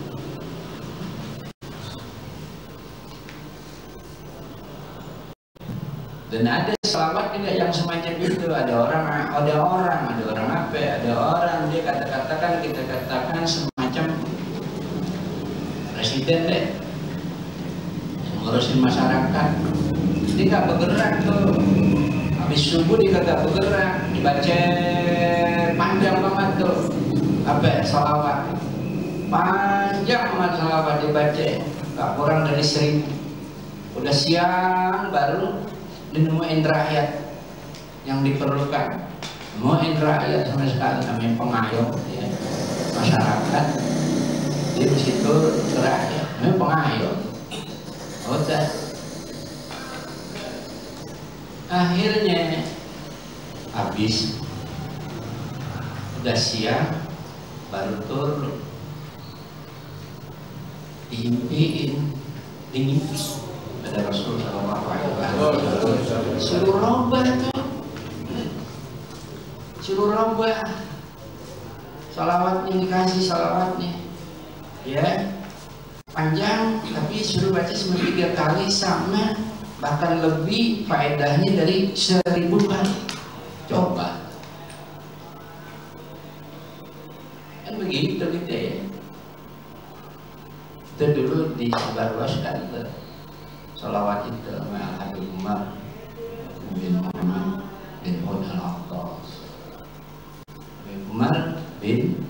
Dan ada selawat juga yang semacam itu. Ada orang apa? Ada orang dia katakan kita katakan semacam presiden deh, yang ngurusin masyarakat. Dia nggak bergerak tuh, habis subuh dia nggak bergerak, dibaca panjang banget tuh, apa salawat panjang banget salawat dibaca, nggak kurang dari 1000. Udah siang baru nemuin rakyat yang diperlukan, nemuin rakyat sama sekali namanya pengayom ya, masyarakat dia di situ rakyat, namanya pengayom. Udah. Akhirnya habis udah siang baru turun diimpiin dimimpi ada Rasul sallallahu alaihi wasallam suruh robah tuh suruh robah salawatnya dikasih salawatnya ya panjang tapi suruh baca cuma 3 kali sama bahkan lebih faedahnya dari 1000 kali. Coba kan begitu gitu ya. Itu dulu disebarluaskan ke sholawat itu sama Al-Habib Umar bin Muhammad bin Hud al-Akhtas. Habib Umar bin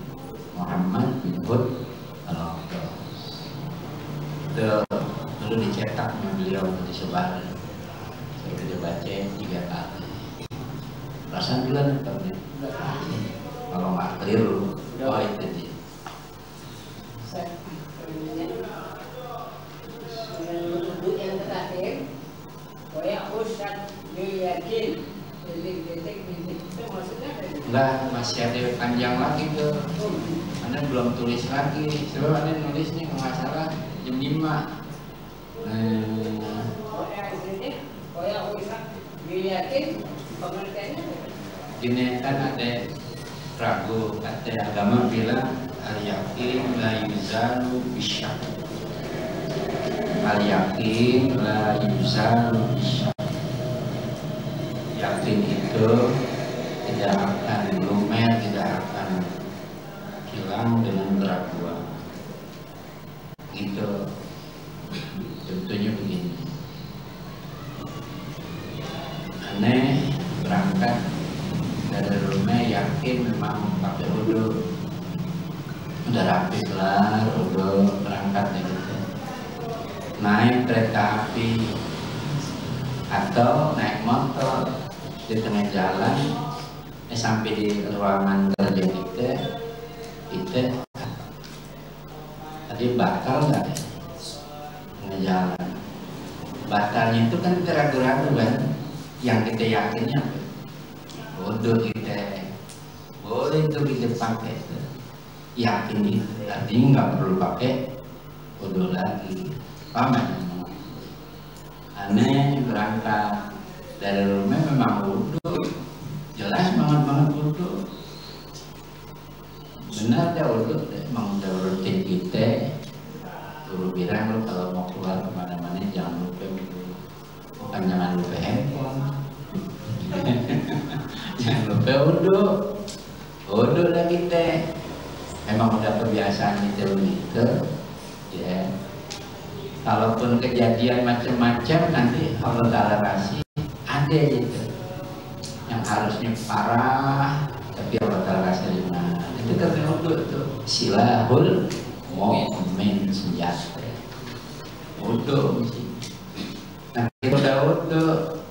Muhammad bin Hud al-Akhtas itu dulu dicetak beliau disebar, saya udah baca 3 kali. Perasaan bulan itu kalau nggak keliru, oh itu dia. Yang terakhir, koyak usah yakin, itu maksudnya enggak, masih ada panjang lagi tuh. Anda belum tulis lagi, sebab Anda nulisnya kalau nggak salah jam 5. Koyak usah yakin pengertiannya. Gini kan ada ragu. Kata agama bilang al-yakin la yuzalu bisyak. Al-yakin la yuzalu bisyak. Yakin itu tidak akan lumer, tidak akan hilang dengan keraguan. Gitu. Contohnya begini. Aneh berangkat dari rumah yakin memang pakai wudhu, udah rapi kelar, wudhu berangkat gitu. Naik kereta api atau naik motor di tengah jalan, sampai di ruangan kerja kita tadi batal nggak tengah jalan? Batalnya itu kan kita ragu-ragu kan, yang kita yakinnya bodoh kita boleh itu kita pakai itu. Yakin itu artinya nggak perlu pakai bodoh lagi. Paham? Aneh berangkat dari rumah memang bodoh, jelas banget bodoh. Benar dah bodoh, emang udah rutin kita. Guru bilang lo kalau mau keluar kemana-mana jangan lupa bodoh. Bukan jangan lupa handphone. Jangan lupa bodoh lah kita. Memang udah kebiasaan kita begitu, ya. Kalaupun kejadian macam-macam nanti Allah Ta'ala kasih ada gitu, yang harusnya parah tapi Allah Ta'ala kasih ringan. Itu karena bodoh itu silahul mu'min, senjata bodoh sih. Nah kita udah bodoh,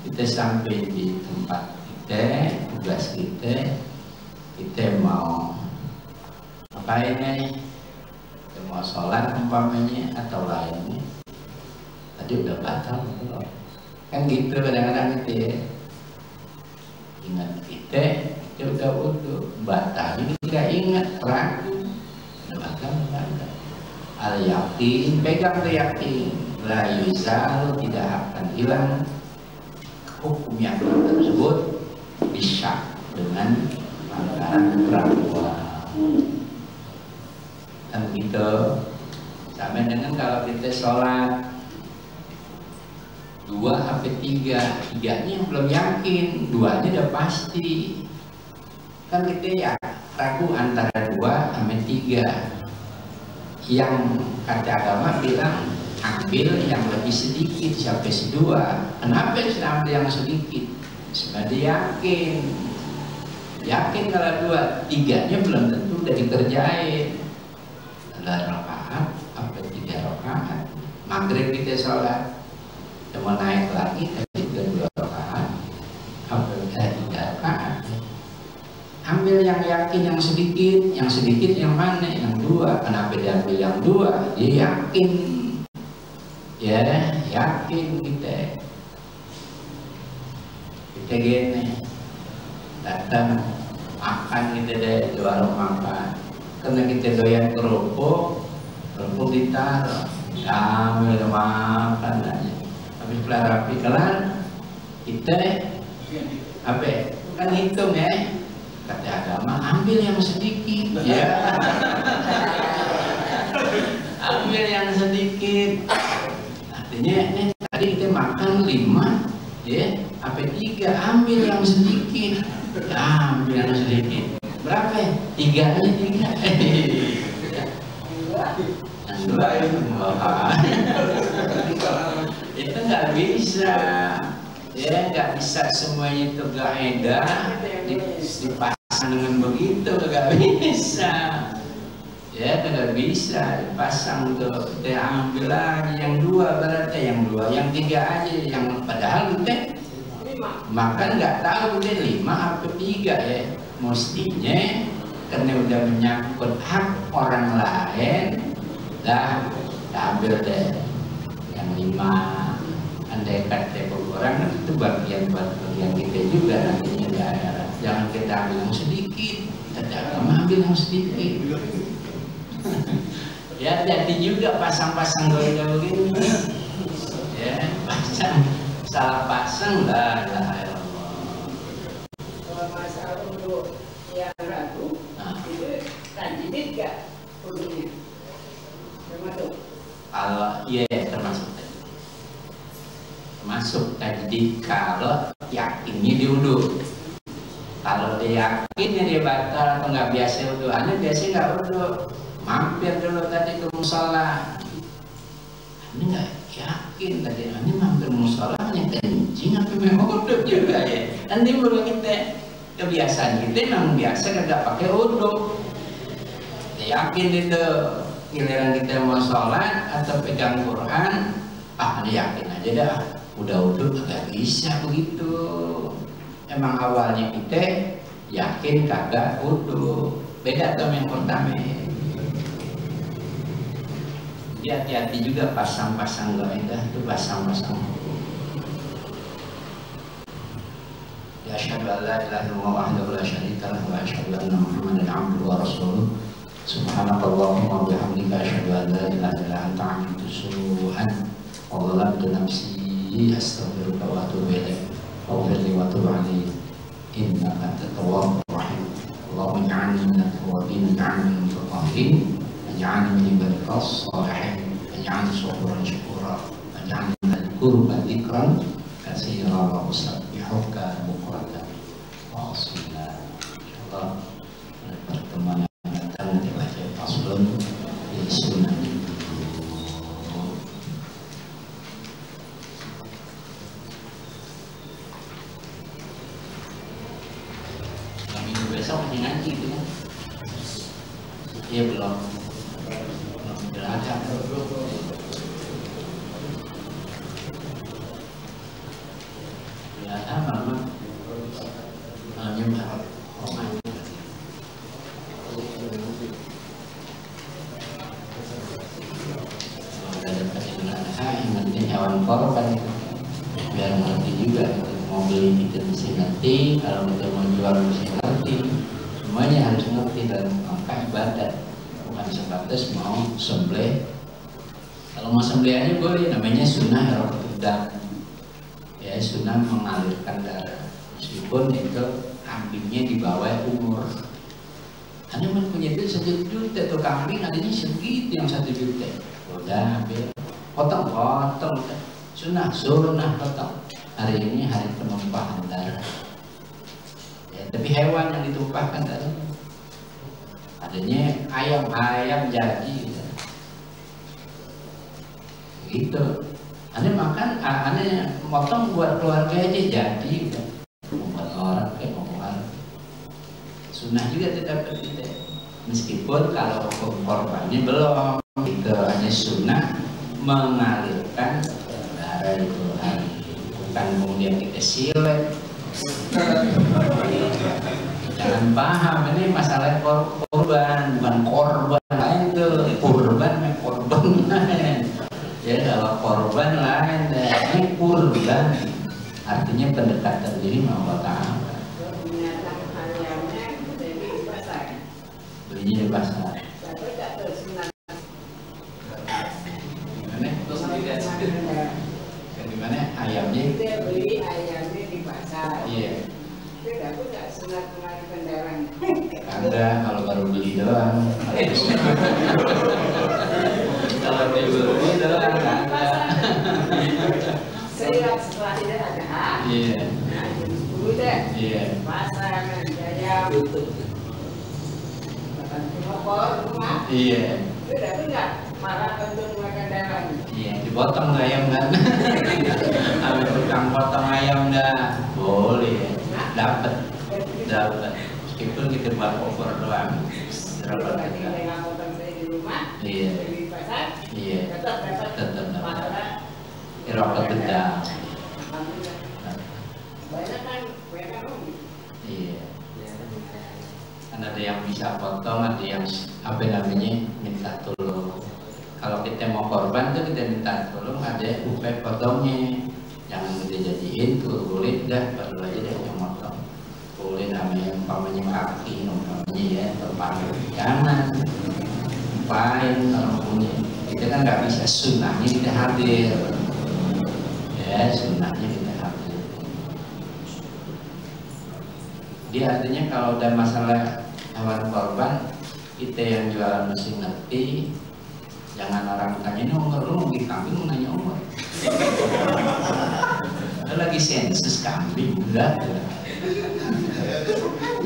kita sampai di tempat kita, tugas kita mau ngapain nih? Kita mau sholat umpamanya atau lainnya, tadi udah batal belum? Kan gitu kadang-kadang gitu ya. Ingat kita udah bodoh, batal ini tidak ingat, ragu, udah batal enggak. Al-yakin, pegang tuh yakin, la yuzal, tidak akan hilang hukum yang tersebut bisa dengan pelanggaran keraguan. Kan gitu. Sama dengan kalau kita sholat 2 sampai 3, 3-nya belum yakin, 2-nya udah pasti. Kan kita ya ragu antara 2 sampai 3. Yang kata agama bilang ambil yang lebih sedikit sampai 2. Kenapa harus ambil yang sedikit? Sebenarnya yakin kalau 2, 3-nya belum tentu udah dikerjain. Ada rakaat sampai 3 rakaat. Maghrib kita sholat, cuma naik lagi tapi 2 rakaat sampai 3 rakaat. Ambil yang yakin yang sedikit yang mana? Yang 2. Kenapa diambil yang 2? Dia yakin. Ya, yakin kita gini datang makan kita di warung makan, karena kita doyan kerupuk ditaruh, ambil makan aja. Habis kelar rapi kelar, kita apa? Kan hitung ya. Kata agama ambil yang sedikit, ya. Ambil yang sedikit. Artinya ini tadi kita makan 5, ya, apa 3, ambil yang sedikit, ya, ambil yang sedikit. Berapa ya? 3 aja 3. Itu nggak bisa, ya, nggak bisa semuanya itu gaedah dipasang dengan begitu, nggak bisa. Ya, tidak bisa dipasang tuh. Kita ambil lagi yang 2, berarti yang 2, yang 3 aja, yang padahal kita makan nggak tahu kita 5 atau 3 ya. Mestinya karena udah menyangkut hak orang lain, dah ambil deh yang 5. Andai kata orang itu bagian kita juga nantinya di akhirat. Jangan kita ambil yang sedikit, kita ambil yang sedikit. Ya, jadi juga pasang-pasang gaya begini. Ya, salah pasang lah. Kalau masalah untuk masuk tajdid kalau yakinnya di wudu. Kalau dia yakinnya dia batal atau nggak biasa wudu, ane biasa nggak wudu, mampir dulu tadi ke musola. Ane nggak yakin tadi, ane mampir musola hanya kencing apa memang wudu juga ya. Nanti baru kita kebiasaan kita memang biasa nggak pakai wudu. Yakin itu giliran kita mau sholat atau pegang Quran, ane yakin aja dah, udah wudu agak bisa begitu. Emang awalnya kita yakin kagak wudu, beda sama yang pertama. Jadi hati-hati juga pasang-pasang gaidah itu pasang-pasang. Ya asyhadu an la ilaha illallah wahdahu la syarika lahu wa asyhadu anna Muhammadan abduhu wa rasuluh. Subhanakallahumma wa bihamdika asyhadu an la ilaha illa anta astaghfiruka wa atubu nafsi astaghfiruka wa atubu ilaik. Waghfir li wa tub alayya innaka antat tawwabur rahim. Allahumma ij'alni minat tawwabin waj'alni minal mutatahhirin waj'alni min ibadikas shalihin waj'alni shakuran syukura waj'alni minal qurban dzikran katsiran wa usabbihuka bukratan wa asila. Insyaallah pertemuan yang datang kita baca faslun di sunnah. Besok masih ngaji gitu kan? Iya belum belajar. Belajar malamnya baru orang. Udah dapat yang penting hewan korban itu biar ngerti juga gitu. Mau beli kita mesti ngerti, kalau kita mau jual mesti ngerti. Semuanya harus ngerti dalam rangka ibadah, bukan sebatas mau sembelih. Kalau mau sembelih aja boleh, namanya sunnah iraqatudam. Ya, sunnah mengalirkan darah. Meskipun itu kambingnya di bawah umur. Anda punya duit 1 juta tuh kambing adanya segitu yang 1 juta. Udah ambil, potong. Sunnah potong. Hari ini hari penumpahan darah. Ya, tapi hewan yang ditumpahkan darah, adanya ayam jadi gitu. Anda makan, Anda motong buat keluarga aja jadi, buat orang kayak orang. Sunnah juga tidak berbeda. Meskipun kalau korbannya belum, itu hanya sunnah mengalirkan darah itu hari. Bukan kemudian kita silet. Jangan paham, ini masalah korban, bukan korban lain tuh. Korban lain. Ya kalau korban lain, ini kurban. Artinya pendekatan diri sama Allah Ta'ala. Belinya di pasar. Gimana ayamnya? Kita beli ayamnya di pasar. Iya. Kita tidak sunat mengalirkan darahnya. Ada kalau baru beli doang. Kalau beli doang ada. Setelah tidak ada. Iya. Nah, jam 10 deh. Iya. Pasar ayam. Makan kemopor rumah. Iya. Tidak enggak marah untuk makan darahnya. Iya, dipotong ayam kan? Ambil tukang potong ayam dah boleh, dapat. Meskipun kita buat over doang. Kalau lagi dengan potong saya di rumah, Iya. di pasar, Iya. tetap dapat. Masalah Iraqat bedang. banyak kan mereka rugi. Iya. Kan ada yang bisa potong, ada yang apa namanya minta tolong. Kalau kita mau korban tuh kita minta tolong, ada upaya potongnya. Jangan kita jadiin tuh kulit dah, baru aja deh yang potong. Kulit namanya umpamanya kaki, umpamanya ya terpakai. Jangan upain kalau punya. Kita kan nggak bisa, sunnahnya kita hadir. Ya sunnahnya kita hadir. Dia artinya kalau ada masalah hewan korban, kita yang jualan mesti ngerti. Jangan orang tanya ini umur lu di kambing mau nanya umur. Ada lagi sensus kambing, enggak.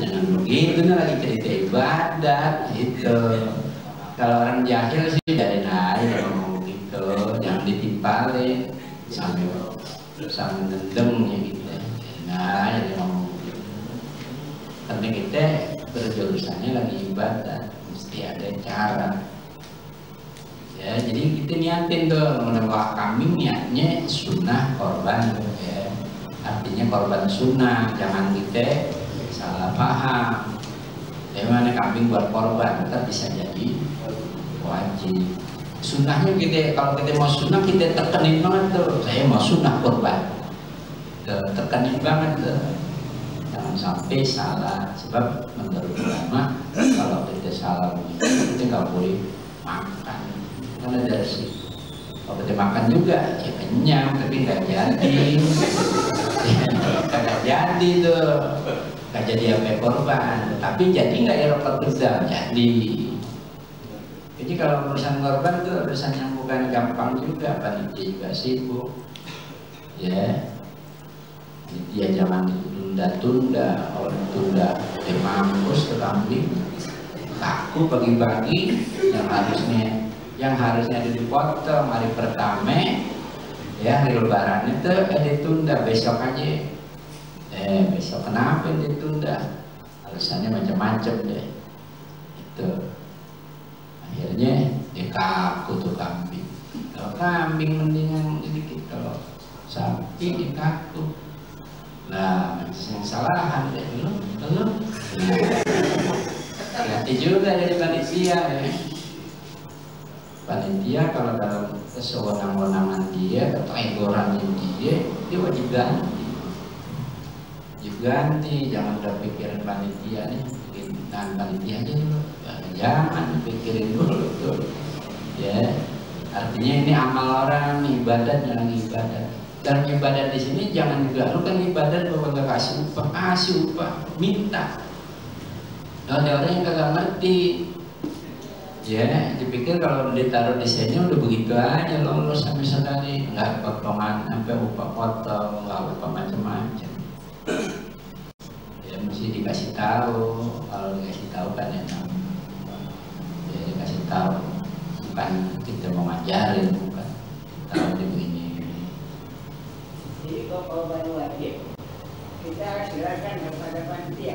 Jangan begitu, nih lagi cerita ibadat gitu. Kalau orang jahil sih dari aja ngomong gitu, jangan ditimpalin sampai dendam gitu. Nah, jadi ngomong gitu. Karena kita berjurusannya lagi ibadat, mesti ada cara. Ya, jadi kita niatin tuh menembak kambing niatnya sunnah korban, ya. Artinya korban sunnah, jangan kita salah paham. Bagaimana kambing buat korban, kita bisa jadi wajib. Sunnahnya kita, kalau kita mau sunnah kita tekenin banget tuh. Saya mau sunnah korban, tekenin banget tuh. Jangan sampai salah. Sebab menurut ulama kalau kita salah kita nggak boleh makan. Karena dari situ. Kalau kita makan juga ya kenyang tapi nggak jadi. Nggak jadi tuh. Nggak jadi apa korban. Tapi jadi nggak ya rokat kerja jadi. Jadi kalau urusan korban itu urusan yang bukan gampang juga, panitia juga sibuk, ya. Dia jangan ditunda-tunda, orang tunda mampus ke kambing, kaku pagi-pagi, yang harusnya dipotong hari pertama, ya hari lebaran itu ditunda besok aja. Besok kenapa ditunda? Alasannya macam-macam deh, itu. Akhirnya dia kaku tuh kambing. Kalau kambing mendingan sedikit, kalau sapi dia kaku. Nah, yang salahan deh lu. Hati juga dari panitia ya. Panitia kalau dalam kesewenang-wenangan dia atau egorannya dia wajib ganti. Wajib ganti, jangan udah pikirin panitia nih, bikin panitia aja dulu. Jangan pikirin dulu tuh, ya. Artinya ini amal orang, ibadat jangan ibadat. Dalam ibadat di sini jangan juga lu kan ibadat bahwa nggak kasih upah, minta. Ada orang yang kagak ngerti, ya. Dipikir kalau ditaruh di sini udah begitu aja lolos sampai sekali, nggak potongan sampai upah potong, nggak upah macam-macam. Ya mesti dikasih tahu, kalau dikasih tahu kan enak. Dikasih tahu, bukan kita mau ngajarin, bukan tahu dia begini. Jadi kalau baru wajib kita silakan kepada panitia.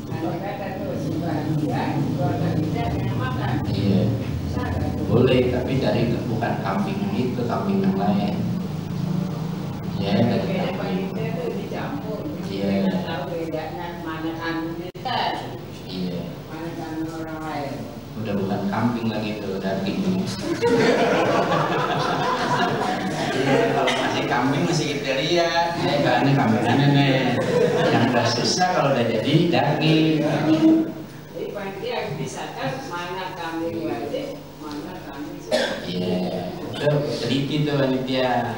Nanti kata tuh panitia keluarga kita yang makan. Iya. Boleh, tapi dari bukan kambing yang itu, kambing yang lain. Ya, dari panitia itu dicampur. Iya. Kita tahu bedanya mana kambing kita. Iya. Orang lain. Udah bukan kambing lagi tuh, daging. Kalau masih kambing masih kita lihat, ya ini kambingannya nih. Yang udah susah kalau udah jadi daging. Jadi panitia bisa kan mana kambing wajib, mana kambing sunnah. Iya, itu teliti tuh panitia.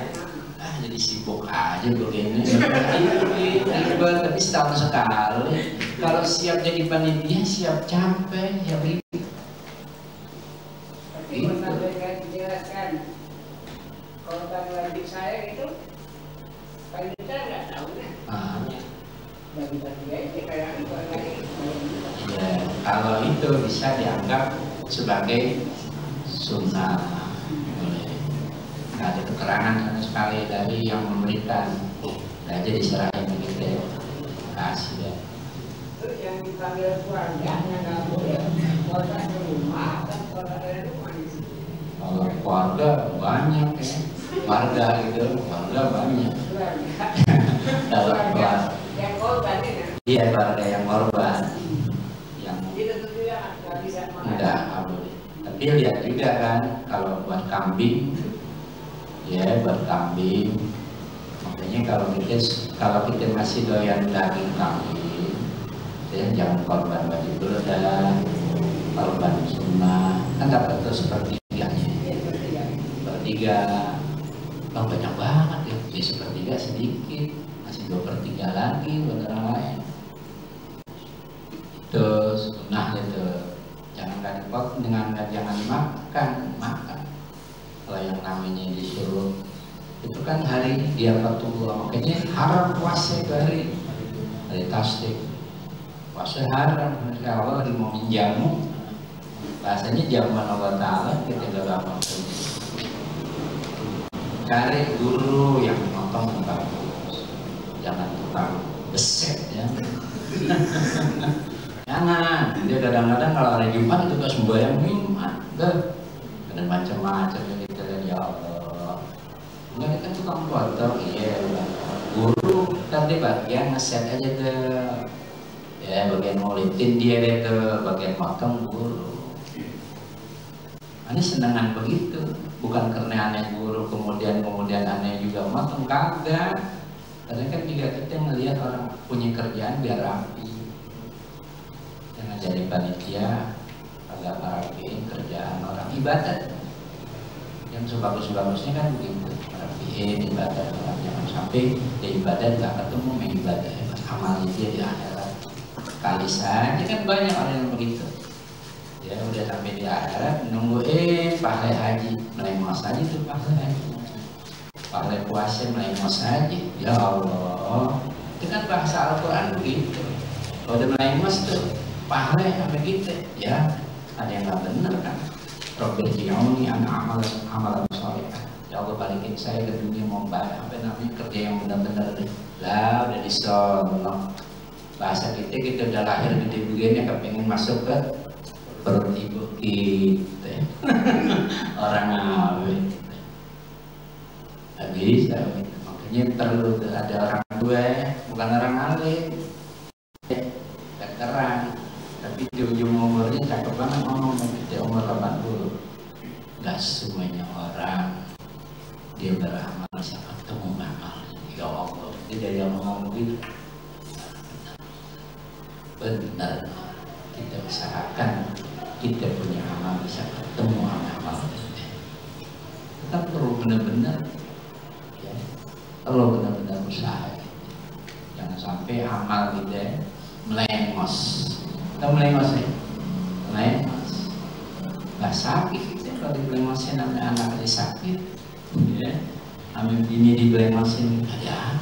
Jadi sibuk aja begini. Tapi setahun sekali. Kalau siap jadi panitia, siap capek, siap ribet. Tapi saya dijelaskan, korban wajib saya itu, panitia nggak tahu nih. Bagi-bagi aja kayak keluarga ini. Ya, kalau itu bisa dianggap sebagai sunnah. Nggak ada keterangan sama sekali dari yang memberikan. Aja diserahin begitu, kasih ya. Yang dipanggil keluarganya nggak boleh, keluarga di rumah kan keluarga dari rumah di sini. Kalau keluarga banyak ya, keluarga gitu, keluarga banyak. Dalam keluarga yang korban ini. Iya, keluarga yang korban. Yang Jadi tentu juga nggak bisa makan. enggak boleh. Tapi lihat juga kan, kalau buat kambing, ya buat kambing. Makanya kalau kita masih doyan daging kambing, ya jangan korban wajib dulu dah, korban sunnah kan dapat tuh sepertiganya. Sepertiga, banyak banget ya. Sepertiga sedikit, masih 2/3 lagi buat orang lain. Itu sunnah itu. Jangan jangan makan. Kalau yang namanya disuruh Itu kan hari Diafatullah, makanya haram puasa itu hari tasdik. Puasa haram, kalau mau menjamu bahasanya jamuan Allah Ta'ala, kita gak apa-apa. Cari guru yang nonton bagus, jangan tukang beset ya. Jangan, dia kadang-kadang kalau hari Jumat itu gak sembahyang minuman, ada macam-macam gitu ya Allah. Enggak, kan tukang foto, iya guru tadi bagian ngeset aja tuh, ya bagian ngolitin dia deh tuh, bagian motong guru. Aneh senengan begitu, bukan karena aneh guru kemudian aneh juga motong, kagak. Karena kan juga kita ngelihat orang punya kerjaan biar rapi, jangan jadi panitia agak rapiin kerjaan orang ibadat. Yang sebagus-bagusnya kan begitu, rapiin ibadah orang, jangan sampai di ibadah nggak ketemu sama ibadah amal dia di akhirat. Kali saja kan banyak orang yang begitu. Ya udah sampai di akhirat nunggu pahala haji melengos aja tuh, pahala haji, pahala puasa melengos aja. Ya Allah, itu kan bahasa Al-Quran begitu. Kalau udah melengos tuh pahala sampai gitu, ya ada yang nggak bener kan. Rabbil ji'uni an amalan sholih. Ya Allah balikin saya ke dunia mau apa namanya kerja yang benar-benar lah udah disono. Bahasa kita udah lahir gede begini kepengen masuk ke perut ibu kita. Orang awet nggak bisa, makanya perlu ada orang tua, bukan orang alim, terang. Tapi di ujung umurnya cakep banget ngomong, di umur 80. Gak semuanya orang dia beramal bisa ketemu amalnya. Ya Allah, tidak yang ngomong begitu. Benar, kita usahakan kita punya amal bisa ketemu amal kita. Kita perlu benar-benar, ya, perlu benar-benar usaha. Jangan sampai amal kita melengos. Kita melengos ya, melengos. Gak sakit kita kalau dibelengosin namanya anak sakit, ya. Amin bini dibelengosin aja.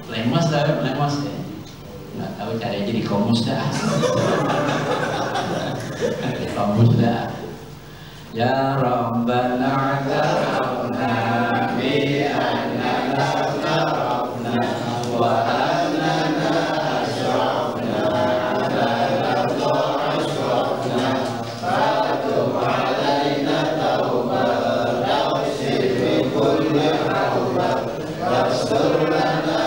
Lemos dah, lemos ya. Nggak tahu caranya jadi komus dah. Komus dah. Ya Rabbana ta'ala bi annana tarabna wa annana ashrafna ala ashrafna fatub alaina taubat waghfir li kulli hawbat wastur lana